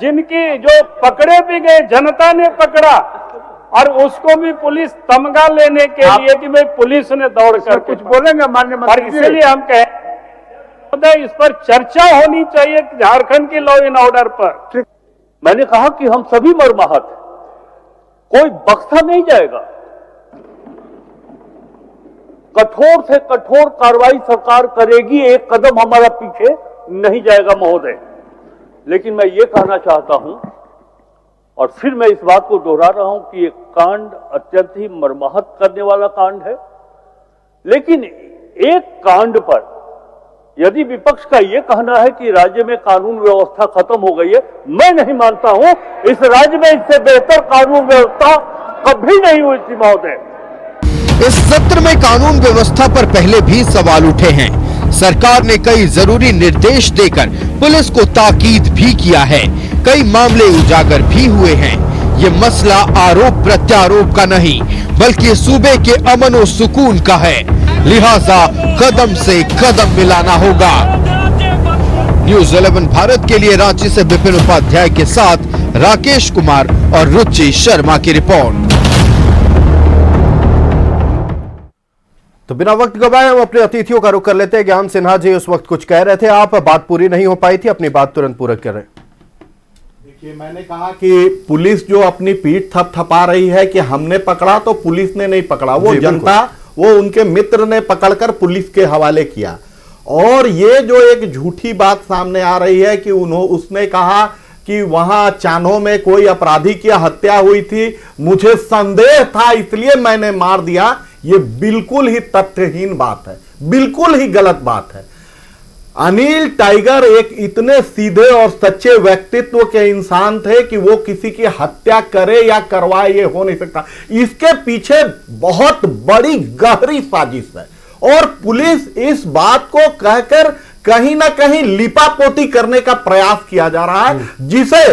I: जिनकी जो पकड़े भी गए, जनता ने पकड़ा और उसको भी पुलिस तमगा लेने के लिए कि भाई पुलिस ने दौड़ कर
C: कुछ बोलेंगे माननीय मंत्री जी?
I: इसीलिए हम कहें इस पर चर्चा होनी चाहिए झारखंड की लॉ एंड ऑर्डर पर।
R: मैंने कहा कि हम सभी मर्माहत हैं, कोई बख्शा नहीं जाएगा। कठोर से कठोर कार्रवाई सरकार करेगी, एक कदम हमारा पीछे नहीं जाएगा महोदय। लेकिन मैं ये कहना चाहता हूं और फिर मैं इस बात को दोहरा रहा हूं कि ये कांड अत्यंत ही मर्माहत करने वाला कांड है। लेकिन एक कांड पर यदि विपक्ष का यह कहना है कि राज्य में कानून व्यवस्था खत्म हो गई है, मैं नहीं मानता हूं। इस राज्य में इससे बेहतर कानून व्यवस्था कभी नहीं हुई थी महोदय।
A: इस सत्र में कानून व्यवस्था पर पहले भी सवाल उठे हैं। सरकार ने कई जरूरी निर्देश देकर पुलिस को ताकीद भी किया है। कई मामले उजागर भी हुए हैं। ये मसला आरोप प्रत्यारोप का नहीं, बल्कि सूबे के अमन और सुकून का है। लिहाजा कदम से कदम मिलाना होगा। न्यूज़ 11 भारत के लिए रांची से विपिन उपाध्याय के साथ राकेश कुमार और रुचि शर्मा की रिपोर्ट।
J: तो बिना वक्त गवाए हम अपने अतिथियों का रुख कर लेते हैं। ज्ञान सिन्हा जी उस वक्त कुछ कह रहे थे, आप बात पूरी नहीं हो पाई थी, अपनी बात तुरंत पूरा कर रहे।
M: देखिए, मैंने कहा कि पुलिस जो अपनी पीठ थपथपा रही है कि हमने पकड़ा तो पुलिस ने नहीं पकड़ा, वो जनता, वो उनके मित्र ने पकड़कर पुलिस के हवाले किया। और ये जो एक झूठी बात सामने आ रही है कि उसने कहा कि वहां चान्हो में कोई अपराधी की हत्या हुई थी, मुझे संदेह था इसलिए मैंने मार दिया, ये बिल्कुल ही तथ्यहीन बात है, बिल्कुल ही गलत बात है। अनिल टाइगर एक इतने सीधे और सच्चे व्यक्तित्व के इंसान थे कि वो किसी की हत्या करे या करवाए ये हो नहीं सकता। इसके पीछे बहुत बड़ी गहरी साजिश है और पुलिस इस बात को कहकर कहीं ना कहीं लिपापोती करने का प्रयास किया जा रहा है, जिसे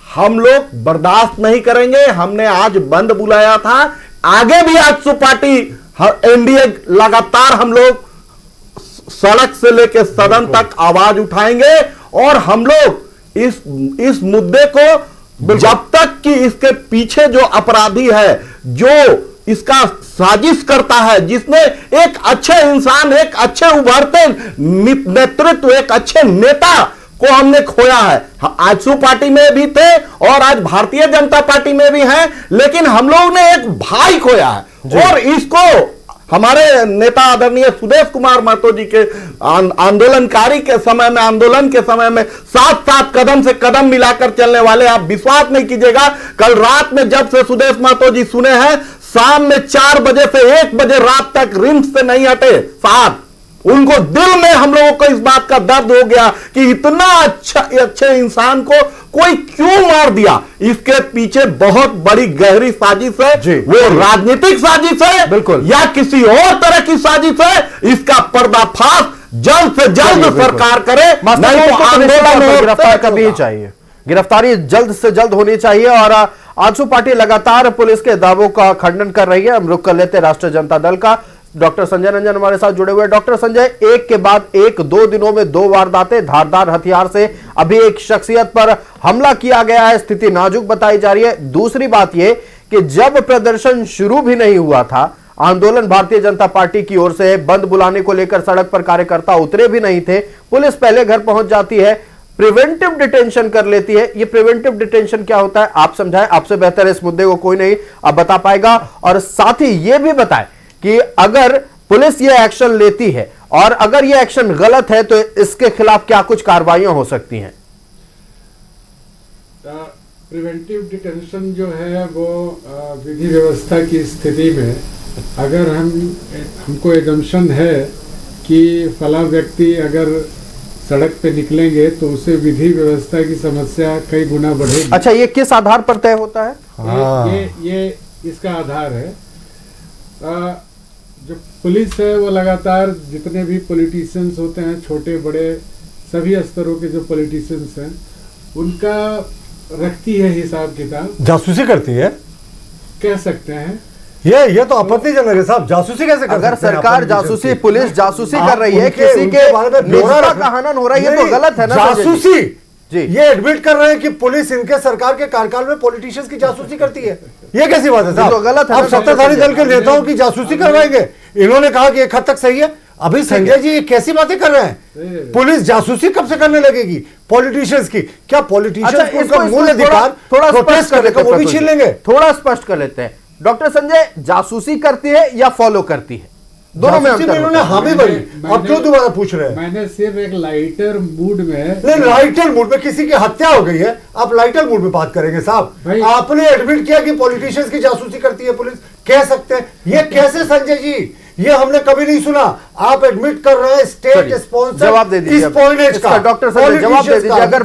M: हम लोग बर्दाश्त नहीं करेंगे। हमने आज बंद बुलाया था, आगे भी आजसू पार्टी एनडीए लगातार हम लोग सड़क से लेकर सदन तक आवाज उठाएंगे और हम लोग इस मुद्दे को जब तक कि इसके पीछे जो अपराधी है, जो इसका साजिश करता है, जिसने एक अच्छे इंसान, एक अच्छे उभरते नेतृत्व, एक अच्छे नेता को हमने खोया है। आजसू पार्टी में भी थे और आज भारतीय जनता पार्टी में भी हैं, लेकिन हम लोग ने एक भाई खोया है। और इसको हमारे नेता आदरणीय सुदेश कुमार महतो जी के आंदोलनकारी के समय में, आंदोलन के समय में साथ साथ कदम से कदम मिलाकर चलने वाले, आप विश्वास नहीं कीजिएगा, कल रात में जब से सुदेश महतो जी सुने हैं, शाम में 4 बजे से 1 बजे रात तक रिम्स से नहीं हटे साहब। उनको दिल में हम लोगों को इस बात का दर्द हो गया कि इतना अच्छे इंसान को कोई क्यों मार दिया। इसके पीछे बहुत बड़ी गहरी साजिश है, वो राजनीतिक साजिश है बिल्कुल, या किसी और तरह की साजिश है। इसका पर्दाफाश जल्द से जल्द सरकार करे, नहीं तो आंदोलन
J: गिरफ्तार करनी ही चाहिए, गिरफ्तारी जल्द से जल्द होनी चाहिए। और आजसू पार्टी लगातार पुलिस के दावों का खंडन कर रही है। हम रुख कर लेते हैं राष्ट्रीय जनता दल का। डॉक्टर संजय रंजन हमारे साथ जुड़े हुए हैं। डॉक्टर संजय, एक के बाद एक 2 दिनों में 2 वारदातें, धारदार हथियार से अभी एक शख्सियत पर हमला किया गया है, स्थिति नाजुक बताई जा रही है। दूसरी बात यह कि जब प्रदर्शन शुरू भी नहीं हुआ था, आंदोलन भारतीय जनता पार्टी की ओर से बंद बुलाने को लेकर सड़क पर कार्यकर्ता उतरे भी नहीं थे, पुलिस पहले घर पहुंच जाती है, प्रिवेंटिव डिटेंशन कर लेती है। ये प्रिवेंटिव डिटेंशन क्या होता है, आप समझाएं, आपसे बेहतर इस मुद्दे को कोई नहीं अब बता पाएगा। और साथ ही यह भी बताएं कि अगर पुलिस ये एक्शन लेती है और अगर ये एक्शन गलत है तो इसके खिलाफ क्या कुछ कार्रवाइयां हो सकती हैं।
S: प्रिवेंटिव डिटेंशन जो है वो विधि व्यवस्था की स्थिति में अगर हमको एजम्पशन है कि फला व्यक्ति अगर सड़क पे निकलेंगे तो उसे विधि व्यवस्था की समस्या कई गुना बढ़ेगी।
J: अच्छा, ये किस आधार पर तय होता है?
S: ये इसका आधार है जो पुलिस है वो लगातार जितने भी पॉलिटिशियंस होते हैं, छोटे बड़े सभी स्तरों के जो पॉलिटिशियंस हैं, उनका रखती है हिसाब किताब,
K: जासूसी करती है
S: कह सकते हैं।
K: ये तो आपत्तिजनक है साहब, जासूसी कैसे कर
J: अगर सरकार जासूसी, पुलिस जासूसी कर रही है, किसी के निजता का हनन हो रहा है, ये तो गलत है ना।
K: जासूसी जी, ये एडमिट कर रहे हैं कि पुलिस इनके सरकार के कार्यकाल में पॉलिटिशियंस की जासूसी करती है। ये कैसी बात है साहब?
J: तो गलत है।
K: आप सत्ताधारी दल के नेताओं की जासूसी करवाएंगे? इन्होंने कहा कि एक हद तक सही है। अभी संजय जी ये कैसी बातें कर रहे हैं? पुलिस जासूसी कब से करने लगेगी पॉलिटिशियंस की? क्या पॉलिटिशियंस को उनका मूल अधिकार
J: थोड़ा स्पष्ट कर लेते हैं,
K: वो भी छीन लेंगे?
J: थोड़ा स्पष्ट कर लेते हैं। डॉक्टर संजय, जासूसी करती है या फॉलो करती है? दोनों में अंतर
K: है। हामी भाई, आप क्यों दोबारा पूछ रहे हैं?
S: मैंने सिर्फ एक लाइटर मूड में,
K: नहीं लाइटर मूड में किसी की हत्या हो गई है, आप लाइटर मूड में बात करेंगे साहब? आपने एडमिट किया कि पॉलिटिशियंस की जासूसी करती है पुलिस, कह सकते हैं? ये कैसे संजय जी? ये हमने कभी नहीं सुना। आप एडमिट कर रहे हैं स्टेट स्पॉन्सर
J: जवाब दे दीजिए
K: का।
J: डॉक्टर संजय जवाब दे दीजिए। अगर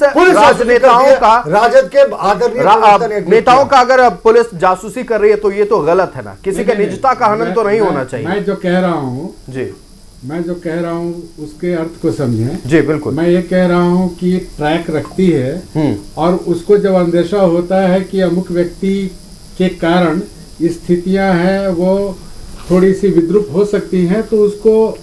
J: पुलिस राजनेताओं का,
K: राजद के आदरणीय
S: नेताओं
J: का अगर पुलिस जासूसी कर रही है तो ये तो गलत है ना, किसी के निजता का हनन तो नहीं होना चाहिए।
S: मैं जो कह रहा हूँ
J: जी,
S: मैं जो कह रहा हूँ उसके अर्थ को समझें
J: जी। बिल्कुल,
S: मैं ये कह रहा हूँ कि ट्रैक रखती है और उसको जब अंदेशा होता है कि अमुक व्यक्ति के कारण स्थितियां हैं वो थोड़ी सी विद्रूप हो सकती हैं, तो उसको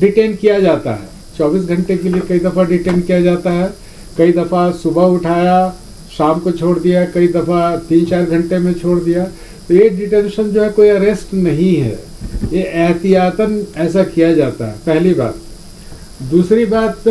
S: डिटेन किया जाता है। 24 घंटे के लिए कई दफ़ा डिटेन किया जाता है, कई दफ़ा सुबह उठाया शाम को छोड़ दिया, कई दफ़ा 3-4 घंटे में छोड़ दिया। तो ये डिटेंशन जो है कोई अरेस्ट नहीं है, ये एहतियातन ऐसा किया जाता है, पहली बात। दूसरी बात,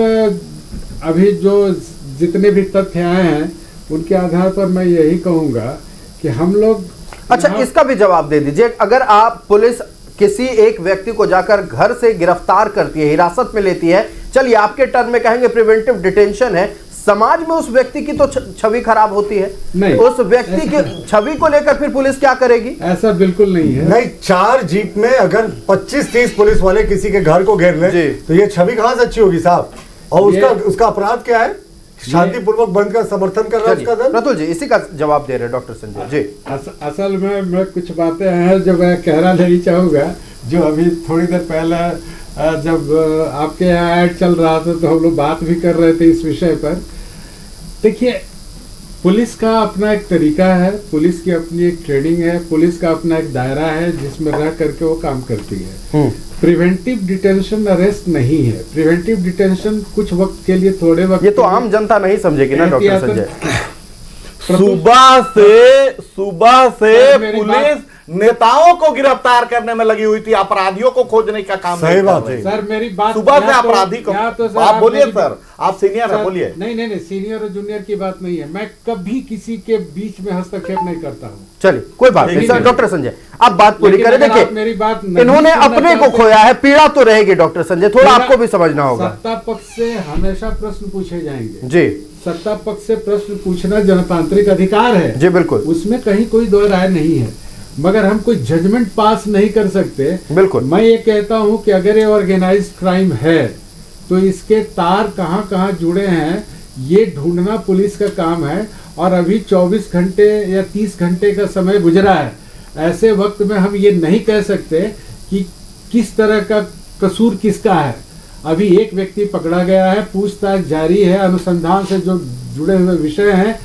S: अभी जो जितने भी तथ्य आए हैं उनके आधार पर मैं यही कहूँगा कि हम लोग,
J: अच्छा इसका भी जवाब दे दीजिए। अगर आप पुलिस किसी एक व्यक्ति को जाकर घर से गिरफ्तार करती है, हिरासत में लेती है, चलिए आपके टर्म में कहेंगे प्रिवेंटिव डिटेंशन है, समाज में उस व्यक्ति की तो छवि खराब होती है,
S: नहीं,
J: उस व्यक्ति की छवि को लेकर फिर पुलिस क्या करेगी?
S: ऐसा बिल्कुल नहीं है।
K: नहीं, 4 जीप में अगर 25-30 पुलिस वाले किसी के घर को घेर ले तो ये छवि कहां से अच्छी होगी साहब? और उसका अपराध क्या है? शांतिपूर्वक बंद का समर्थन कर रहा है उसका दल।
J: प्रतुल जी इसी का जवाब दे रहे हैं डॉक्टर संजय जी।
S: असल में मैं कुछ बातें हैं जो मैं कहना नहीं चाहूँगा, जो अभी थोड़ी देर पहले जब आपके यहाँ ऐड चल रहा था तो हम लोग बात भी कर रहे थे इस विषय पर। देखिए, पुलिस का अपना एक तरीका है, पुलिस की अपनी एक ट्रेनिंग है, पुलिस का अपना एक दायरा है जिसमें रह करके वो काम करती है। प्रिवेंटिव डिटेंशन अरेस्ट नहीं है। प्रिवेंटिव डिटेंशन कुछ वक्त के लिए, थोड़े वक्त,
J: ये तो आम जनता नहीं समझेगी ना डॉक्टर संजय।
M: सुबह से पुलिस नेताओं को गिरफ्तार करने में लगी हुई थी, अपराधियों को खोजने का काम
K: सही बात है
S: सर। मेरी बात
M: सुबह से अपराधी को आप बोलिए सर, आप सीनियर है, बोलिए।
S: नहीं, सीनियर और जूनियर की बात नहीं है, मैं कभी किसी के बीच में हस्तक्षेप नहीं करता हूँ।
J: चलिए कोई बात नहीं सर। डॉक्टर संजय आप बात पूरी करें। देखिए
S: मेरी बात,
J: इन्होंने अपने को खोया है, पीड़ा तो रहेगी डॉक्टर संजय, थोड़ा आपको भी समझना होगा।
S: सत्ता पक्ष से हमेशा प्रश्न पूछे जाएंगे
J: जी,
S: सत्ता पक्ष से प्रश्न पूछना जनतांत्रिक अधिकार है
J: जी बिल्कुल,
S: उसमें कहीं कोई दो राय नहीं है। मगर हम कोई जजमेंट पास नहीं कर सकते।
J: बिल्कुल,
S: मैं ये कहता हूं कि अगर ये ऑर्गेनाइज्ड क्राइम है तो इसके तार कहां कहां जुड़े हैं ये ढूंढना पुलिस का काम है। और अभी 24 घंटे या 30 घंटे का समय गुजरा है, ऐसे वक्त में हम ये नहीं कह सकते कि किस तरह का कसूर किसका है। अभी एक व्यक्ति पकड़ा गया है, पूछताछ जारी है, अनुसंधान से जो जुड़े हुए विषय हैं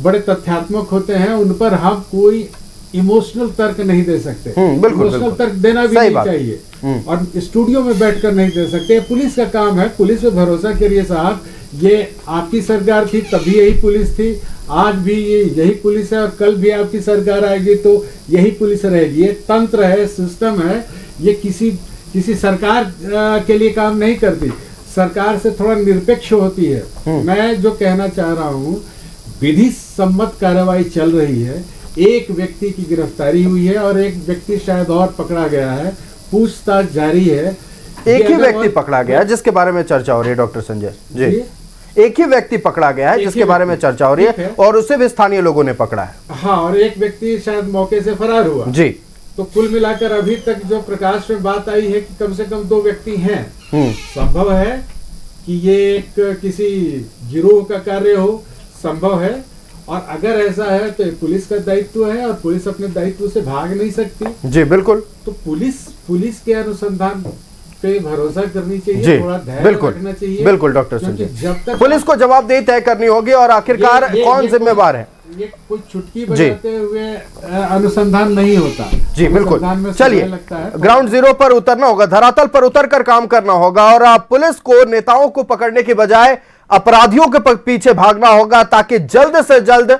S: बड़े तथ्यात्मक होते हैं, उन पर हम कोई इमोशनल तर्क नहीं दे सकते। इमोशनल तर्क देना भी नहीं चाहिए और स्टूडियो में बैठकर नहीं दे सकते। पुलिस का काम है, पुलिस पे भरोसा करिए साहब। ये आपकी सरकार थी तभी यही पुलिस थी, आज भी ये यही पुलिस है और कल भी आपकी सरकार आएगी तो यही पुलिस रहेगी। ये तंत्र है, सिस्टम है, ये किसी सरकार के लिए काम नहीं करती, सरकार से थोड़ा निरपेक्ष होती है। मैं जो कहना चाह रहा हूँ, विधि सम्मत कार्रवाई चल रही है, एक व्यक्ति की गिरफ्तारी हुई है और एक व्यक्ति शायद और पकड़ा गया है, पूछताछ जारी है।
J: एक ही व्यक्ति पकड़ा गया है जिसके बारे में चर्चा हो रही है डॉक्टर संजय जी, एक ही व्यक्ति पकड़ा गया है जिसके बारे में चर्चा हो रही है और उसे भी स्थानीय लोगों ने पकड़ा है।
S: हाँ, और एक व्यक्ति शायद मौके से फरार हुआ
J: जी।
S: तो कुल मिलाकर अभी तक जो प्रकाश में बात आई है कि कम से कम 2 व्यक्ति हैं। संभव है कि ये एक किसी गिरोह का कार्य हो, संभव है। और अगर ऐसा है तो पुलिस का दायित्व है और पुलिस अपने दायित्व से भाग नहीं सकती।
J: जी बिल्कुल।
S: तो पुलिस के अनुसंधान पे भरोसा करनी चाहिए, थोड़ा धैर्य रखना चाहिए।
J: बिल्कुल डॉक्टर संजय,
S: जब तक
J: पुलिस को जवाबदेही तय करनी होगी और आखिरकार कौन जिम्मेवार है।
S: ये कोई चुटकी बजाते हुए अनुसंधान नहीं होता।
J: जी बिल्कुल। चलिए, ग्राउंड जीरो पर उतरना होगा, धरातल पर उतरकर काम करना होगा और पुलिस को नेताओं को पकड़ने के बजाय अपराधियों के पीछे भागना होगा ताकि जल्द से जल्द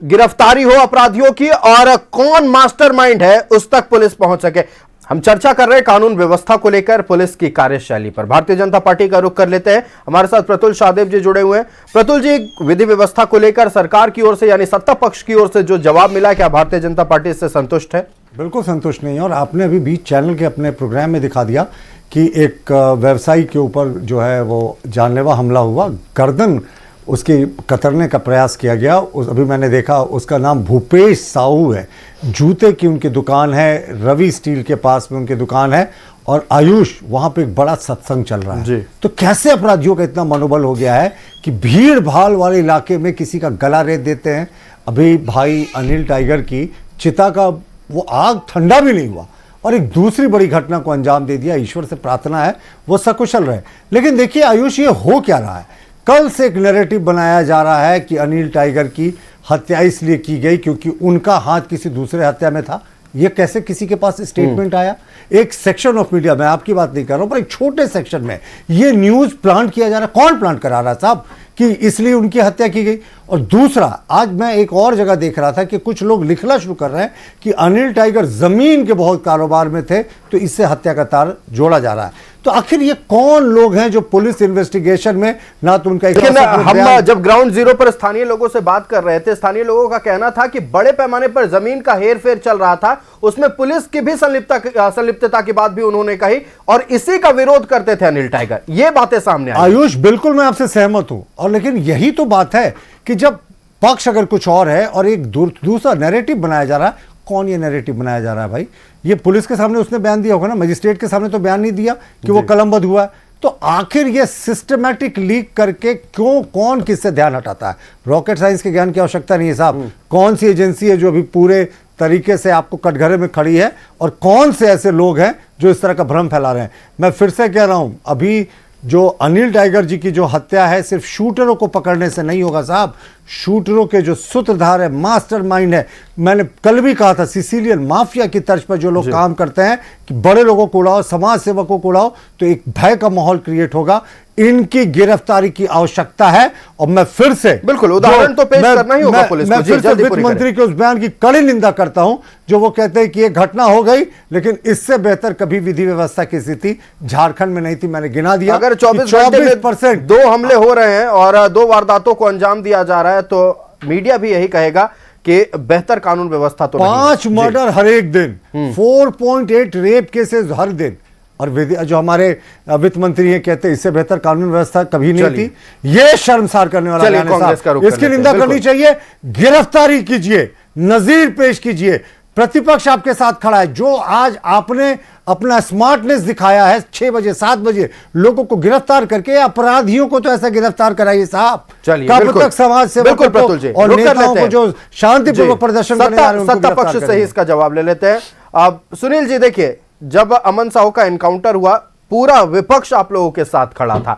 J: गिरफ्तारी हो अपराधियों की और कौन मास्टरमाइंड है उस तक पुलिस पहुंच सके। हम चर्चा कर रहे हैं कानून व्यवस्था को लेकर, पुलिस की कार्यशैली पर। भारतीय जनता पार्टी का रुख कर लेते हैं, हमारे साथ प्रतुल शाहदेव जी जुड़े हुए हैं। प्रतुल जी, विधि व्यवस्था को लेकर सरकार की ओर से यानी सत्ता पक्ष की ओर से जो जवाब मिला, क्या भारतीय जनता पार्टी इससे संतुष्ट है?
K: बिल्कुल संतुष्ट नहीं है। और आपने अभी बीच चैनल के अपने प्रोग्राम में दिखा दिया कि एक व्यवसायी के ऊपर जो है वो जानलेवा हमला हुआ, गर्दन उसकी कतरने का प्रयास किया गया। अभी मैंने देखा उसका नाम भूपेश साहू है, जूते की उनकी दुकान है, रवि स्टील के पास में उनकी दुकान है और आयुष वहाँ पे एक बड़ा सत्संग चल रहा है जी। तो कैसे अपराधियों का इतना मनोबल हो गया है कि भीड़ भाड़ वाले इलाके में किसी का गला रेत देते हैं। अभी भाई अनिल टाइगर की चिता का वो आग ठंडा भी नहीं हुआ और एक दूसरी बड़ी घटना को अंजाम दे दिया। ईश्वर से प्रार्थना है वो सकुशल रहे। लेकिन देखिए आयुष, ये हो क्या रहा है? कल से एक नैरेटिव बनाया जा रहा है कि अनिल टाइगर की हत्या इसलिए की गई क्योंकि उनका हाथ किसी दूसरे हत्या में था। ये कैसे किसी के पास स्टेटमेंट आया? एक सेक्शन ऑफ मीडिया, मैं आपकी बात नहीं कर रहा हूं, पर एक छोटे सेक्शन में ये न्यूज प्लांट किया जा रहा है। कौन प्लांट करा रहा है साहब कि इसलिए उनकी हत्या की गई? और दूसरा, आज मैं एक और जगह देख रहा था कि कुछ लोग लिखना शुरू कर रहे हैं कि अनिल टाइगर जमीन के बहुत कारोबार में थे तो इससे हत्या का तार जोड़ा जा रहा है। तो आखिर ये कौन लोग हैं जो पुलिस इन्वेस्टिगेशन में ना तो उनका
J: लेकिन हम जब ग्राउंड जीरो पर स्थानीय लोगों से बात कर रहे थे, स्थानीय लोगों का कहना था कि बड़े पैमाने पर जमीन का हेरफेर चल रहा था, उसमें पुलिस की भी संलिप्तता की बात भी उन्होंने कही और इसी का विरोध करते थे अनिल टाइगर। ये बातें सामने आई।
K: आयुष, बिल्कुल मैं आपसे सहमत हूं। और लेकिन यही तो बात है कि जब पक्ष अगर कुछ और है और एक दूसरा नैरेटिव बनाया जा रहा है, कौन ये नैरेटिव बनाया जा रहा है भाई? ये पुलिस के सामने उसने बयान दिया होगा ना, मजिस्ट्रेट के सामने तो बयान नहीं दिया कि वो कलमबद्ध हुआ है। तो आखिर ये सिस्टमैटिक लीक करके क्यों, कौन किससे ध्यान हटाता है? रॉकेट साइंस के ज्ञान की आवश्यकता नहीं है साहब। कौन सी एजेंसी है जो अभी पूरे तरीके से आपको कटघरे में खड़ी है और कौन से ऐसे लोग हैं जो इस तरह का भ्रम फैला रहे हैं? मैं फिर से कह रहा हूं, अभी जो अनिल टाइगर जी की जो हत्या है सिर्फ शूटरों को पकड़ने से नहीं होगा साहब। शूटरों के जो सूत्रधार है, मास्टरमाइंड है, मैंने कल भी कहा था, सिसिलियन माफिया की तर्ज पर जो लोग काम करते हैं कि बड़े लोगों को उड़ाओ, समाज सेवकों को उड़ाओ, तो एक भय का माहौल क्रिएट होगा। इनकी गिरफ्तारी की आवश्यकता है। और मैं फिर से
J: बिल्कुल उदाहरण तो पेश करना ही होगा पुलिस को।
K: मैं फिर से वित्त मंत्री के उस बयान की कड़ी निंदा करता हूं जो वो कहते हैं कि ये घटना हो गई लेकिन इससे बेहतर कभी विधि व्यवस्था की स्थिति झारखंड में नहीं थी। मैंने गिना दिया,
J: अगर 24% 2 हमले हो रहे हैं और 2 वारदातों को अंजाम दिया जा रहा है तो मीडिया भी यही कहेगा कि बेहतर कानून व्यवस्था तो
K: 5 मर्डर हर एक दिन, 4.8 रेप केसेस हर दिन। और जो हमारे वित्त मंत्री हैं कहते हैं इससे बेहतर कानून व्यवस्था कभी नहीं थी। ये शर्मसार करने वाला बयान है साहब, इसकी निंदा करनी चाहिए। गिरफ्तारी कीजिए, नजीर पेश कीजिए, प्रतिपक्ष आपके साथ खड़ा है। जो आज आपने अपना स्मार्टनेस दिखाया है 6 बजे 7 बजे लोगों को गिरफ्तार करके, अपराधियों को तो ऐसा गिरफ्तार कराइए साहब।
J: चलिए
K: कब तक समाज से
J: बिल्कुल प्रतुल जी
K: और नेताओं को जो शांतिपूर्वक प्रदर्शन करने जा रहे हैं
J: सत्ता पक्ष से ही इसका जवाब ले लेते हैं। अब सुनील जी देखिए, जब अमन साहू का एनकाउंटर हुआ पूरा विपक्ष आप लोगों के साथ खड़ा था,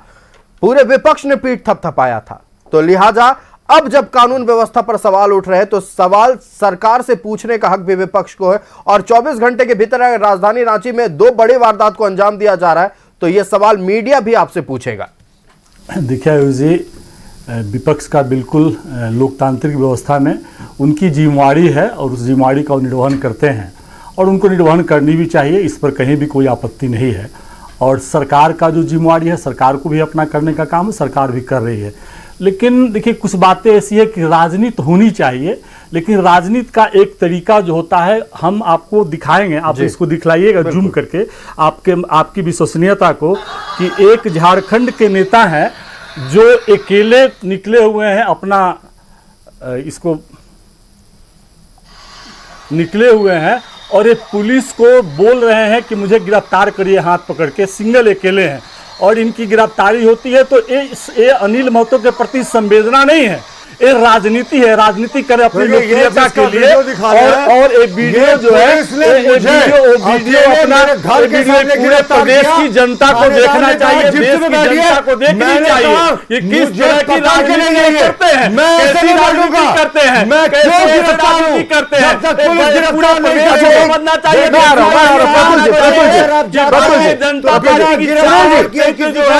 J: पूरे विपक्ष ने पीठ थपथपाया था, तो लिहाजा अब जब कानून व्यवस्था पर सवाल उठ रहे हैं तो सवाल सरकार से पूछने का हक भी विपक्ष को है। और 24 घंटे के भीतर अगर राजधानी रांची में 2 बड़ी वारदात को अंजाम दिया जा रहा है तो यह सवाल मीडिया भी आपसे पूछेगा।
L: देखिए आयुष जी, विपक्ष का बिल्कुल लोकतांत्रिक व्यवस्था में उनकी जिम्मेवारी है और उस जिम्मेवारी का वो निर्वहन करते हैं और उनको निर्वहन करनी भी चाहिए, इस पर कहीं भी कोई आपत्ति नहीं है। और सरकार का जो जिम्मेवारी है, सरकार को भी अपना करने का काम है, सरकार भी कर रही है। लेकिन देखिए कुछ बातें ऐसी है कि राजनीति होनी चाहिए, लेकिन राजनीति का एक तरीका जो होता है हम आपको दिखाएंगे, आप इसको दिखलाइएगा जूम करके आपकी विश्वसनीयता को, कि एक झारखंड के नेता हैं जो अकेले निकले हुए हैं निकले हुए हैं और ये पुलिस को बोल रहे हैं कि मुझे गिरफ्तार करिए हाथ पकड़ के, सिंगल अकेले हैं और इनकी गिरफ्तारी होती है। तो ये अनिल महतो के प्रति संवेदना नहीं है, ये राजनीति है, राजनीति करे अपनी लोकप्रियता के लिए। और एक वीडियो जो है वीडियो अपना पूरे प्रदेश की जनता को देखना चाहिए, देश की जनता को देखनी चाहिए ये किस तरह की राजनीति करते हैं, कैसी राजनीति करते हैं, कैसे राजनीति करते हैं, पूरा प्रदेश को समझना चाहिए। जनता पार्टी की जो है,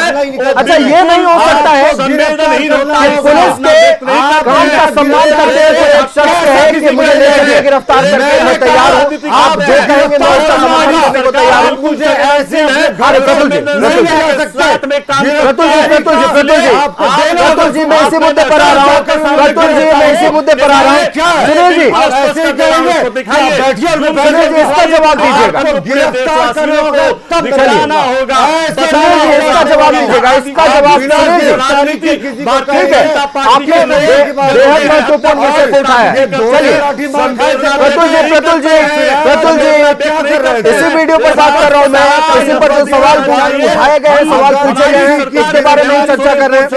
J: अच्छा ये नहीं हो सकता है
L: नहीं होता है,
J: पुलिस के काम का सम्मान करते हुए एक शख्स है कि मुझे लेकर गिरफ्तार करके मैं तैयार हूं, आप जो कहेंगे मैं उसका सम्मान करने को तैयार हूं।
K: मुझे ऐसे
J: प्रतुल जी मैं इसी मुद्दे पर आ रहा हूं, प्रतुल जी मैं इसी मुद्दे पर आ रहा हूं। सुनील जी इसका जवाब दीजिएगा,
K: गिरफ्तार करने को तब
L: दिखाना होगा,
J: इसका जवाब दीजिएगा, इसका जवाब ठीक है। आपने बेहद महत्वपूर्ण विषय को उठाया है। चलिए प्रतुल जी इसी वीडियो पर बात कर रहा हूं मैं, इसी पर जो सवाल उठाए गए हैं, सवाल पूछे गए हैं, इसके बारे में चर्चा कर रहे हैं।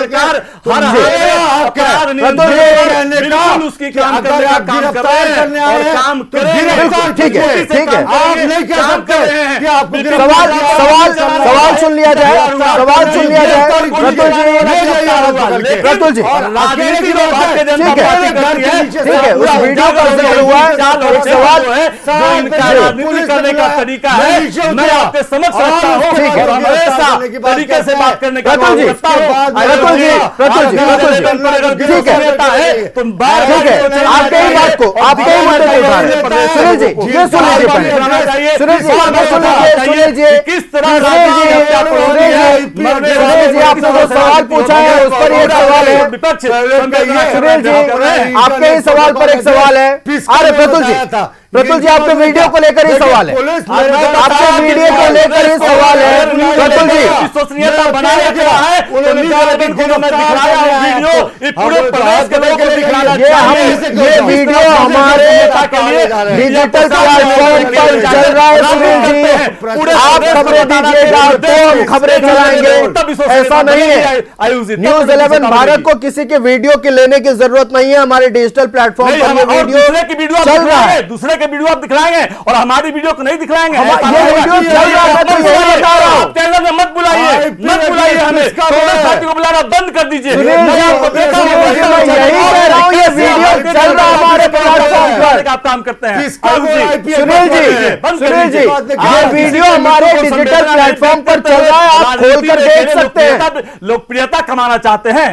J: ठीक है
K: आप नहीं कह सकते कि आप
J: सवाल सुन लिया जाए, सवाल सुन लिया जाए। प्रतुल जी ठीक है उस वीडियो का जिक्र हुआ है, एक सवाल
L: जो इनका राजनीति करने का तरीका है मैं आपके समझ सकता हूं, हमेशा तरीके से बात करने का
J: प्रतुल जी ठीक है
L: तुम बार
J: आपके ही बात को आपके ही मुद्दे को उठा रहे हैं। सुनील जी ये सुन लीजिए, सुनील जी
L: किस तरह
J: जी आपने जो सवाल पूछा है उस पर एक सवाल है।
L: विपक्ष
J: सुनील जी आपके ही सवाल पर एक सवाल है। अरे प्रतुल जी आपके वीडियो को लेकर ही सवाल है, आपके वीडियो को लेकर ही सवाल है। प्रतुल जी
L: विश्वसनीयता बनाया गया है,
J: ये वीडियो हमारे डिजिटल प्लेटफॉर्म पर चल रहा है। सुनील जी आप खबरें दीजिएगा तो हम खबरें चलाएंगे, ऐसा नहीं है। न्यूज 11 भारत को किसी के वीडियो के लेने की जरूरत नहीं है, हमारे डिजिटल प्लेटफॉर्म पर ये वीडियो चल रहा है।
L: दूसरे के वीडियो आप दिखलाएंगे और हमारी वीडियो को नहीं दिखलाएंगे,
J: ये वीडियो चल रहा है तो यही बता रहा हूं।
L: चैनल में मत बुलाइए हमें, साथी को बुलाना बंद कर दीजिए।
J: यही कह रहा हूं, ये वीडियो चल रहा है हमारे प्लेटफॉर्म पर,
L: आप काम करते हैं।
J: सुनील जी ये वीडियो हमारे डिजिटल प्लेटफॉर्म पर चल रहा है, आप खोलकर देख सकते हैं।
L: लोकप्रियता कमाना चाहते हैं,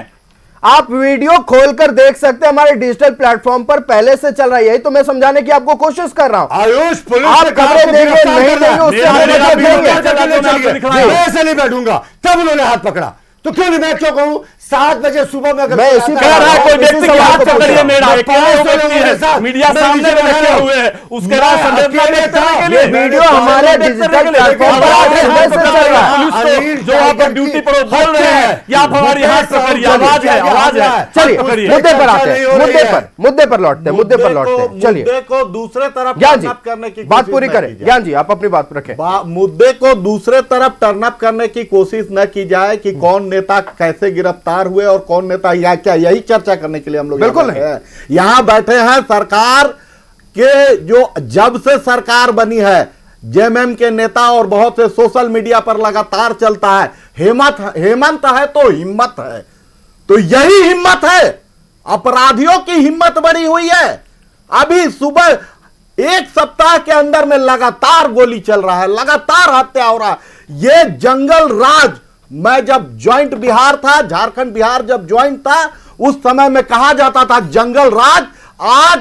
J: आप वीडियो खोलकर देख सकते हैं, हमारे डिजिटल प्लेटफॉर्म पर पहले से चल रहा है। यही तो मैं समझाने की आपको कोशिश कर रहा हूं।
K: आयुष पुलिस
J: आप खबरें देंगे नहीं देंगे उससे
K: मैं ऐसे नहीं बैठूंगा। तब उन्होंने हाथ पकड़ा तो क्यों नहीं मैं क्यों कहूं
J: 7 बजे सुबह में अगर
L: मैं इसी कह रहा है कोई व्यक्ति के हाथ पकड़िए मेरा मीडिया सामने में रखे हुए हैं उसके बाद
J: वीडियो हमारे डिजिटल प्लेटफॉर्म पर
L: जो आप ड्यूटी पर बोल रहे हैं या आप हमारी हाथ पकड़िए आवाज है
J: चलिए मुद्दे पर लौटते हैं चलिए
M: मुद्दे को दूसरे तरफ
J: ज्ञान जी
M: करने की
J: बात पूरी करें। ज्ञान जी आप अपनी बात रखें।
M: मुद्दे को दूसरे तरफ टर्न अप करने की कोशिश न की जाए कि कौन नेता कैसे गिरफ्तार हुए और कौन नेता या क्या, यही चर्चा करने के लिए हम लोग
J: बिल्कुल
M: यहां बैठे हैं। सरकार के जो जब से सरकार बनी है जेएमएम के नेता और बहुत से सोशल मीडिया पर लगातार चलता है हेमंत है तो हिम्मत है, तो यही हिम्मत है। अपराधियों की हिम्मत बढ़ी हुई है। अभी सुबह 1 सप्ताह के अंदर में लगातार गोली चल रहा है, लगातार हत्या हो रहा है। ये जंगल राज, मैं जब ज्वाइंट बिहार था, झारखंड बिहार जब ज्वाइंट था, उस समय में कहा जाता था जंगल राज। आज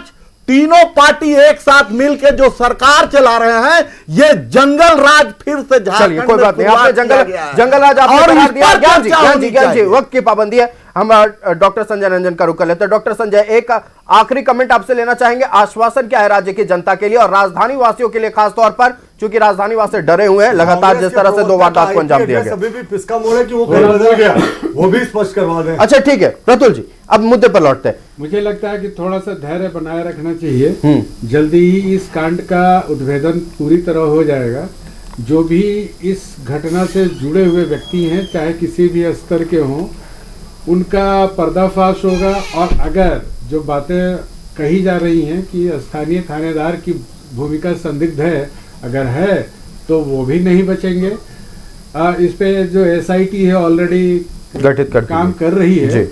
M: तीनों पार्टी एक साथ मिलकर जो सरकार चला रहे हैं, ये जंगल राज फिर से झारखंड
J: कोई बात नहीं, आपने जंगल राज आपने दिया। ज्ञान जी वक्त की पाबंदी है, हम डॉक्टर संजय रंजन का रुख कर लेते हैं। डॉक्टर संजय, एक आखिरी कमेंट आपसे लेना चाहेंगे। आश्वासन क्या है राज्य की जनता के लिए और राजधानी वासियों के लिए, खासतौर पर क्योंकि राजधानी वासी डरे हुए हैं लगातार जिस तरह से 2 वारदात को अंजाम दिया गया।
K: अभी भी पिस्का मोड़ है कि वो कहीं बदल गया, वो भी स्पष्ट करवा दें।
J: अच्छा ठीक है प्रतुल जी, अब मुद्दे पर लौटते हैं।
S: मुझे लगता है कि थोड़ा सा धैर्य बनाए रखना चाहिए। जल्दी ही इस कांड का उद्भेदन पूरी तरह हो जाएगा। जो भी इस घटना से जुड़े हुए व्यक्ति हैं, चाहे किसी भी स्तर के हों, उनका पर्दाफाश होगा। और अगर जो बातें कही जा रही हैं कि स्थानीय थानेदार की भूमिका संदिग्ध है, अगर है तो वो भी नहीं बचेंगे। इस पे जो एसआईटी है ऑलरेडी
J: गठित कर
S: काम कर रही है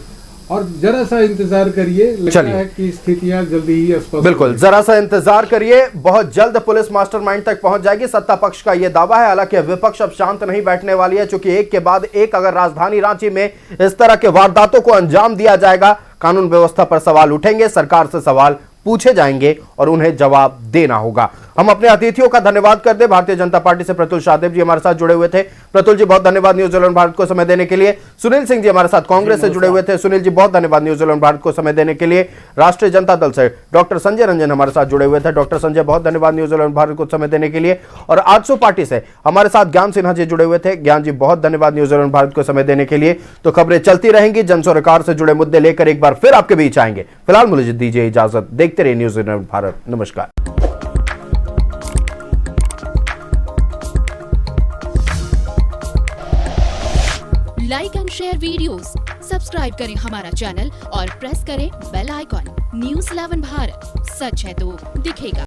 S: और जरा सा इंतजार करिए, लगता है कि स्थितियां जल्दी ही स्पष्ट।
J: बिल्कुल, जरा सा इंतजार करिए, बहुत जल्द पुलिस मास्टरमाइंड तक पहुंच जाएगी, सत्ता पक्ष का यह दावा है। हालांकि विपक्ष अब शांत नहीं बैठने वाली है, क्योंकि एक के बाद एक अगर राजधानी रांची में इस तरह के वारदातों को अंजाम दिया जाएगा, कानून व्यवस्था पर सवाल उठेंगे, सरकार से सवाल पूछे जाएंगे और उन्हें जवाब देना होगा। हम अपने अतिथियों का धन्यवाद कर दे। भारतीय जनता पार्टी से प्रतुल शाहदेव जी हमारे साथ जुड़े हुए थे। प्रतुल जी बहुत धन्यवाद न्यूज 11 भारत को समय देने के लिए। सुनील सिंह जी हमारे साथ कांग्रेस से जुड़े हुए थे। सुनील जी बहुत धन्यवाद न्यूज 11 भारत को समय देने के लिए। राष्ट्रीय जनता दल से डॉक्टर संजय रंजन हमारे साथ जुड़े हुए थे। डॉक्टर संजय बहुत धन्यवाद न्यूज 11 भारत को समय देने के लिए। और आजसू पार्टी से हमारे साथ ज्ञान सिन्हा जी जुड़े हुए थे। ज्ञान जी बहुत धन्यवाद न्यूज 11 भारत को समय देने के लिए। तो खबरें चलती रहेंगी, जन सरोकार से जुड़े मुद्दे लेकर एक बार फिर आपके बीच आएंगे। फिलहाल मुझे दीजिए इजाजत, देखते रहिए न्यूज 11 भारत। नमस्कार।
T: Like and share videos, subscribe करें हमारा चैनल और प्रेस करें बेल आइकॉन। न्यूज़ 11 भारत, सच है तो दिखेगा।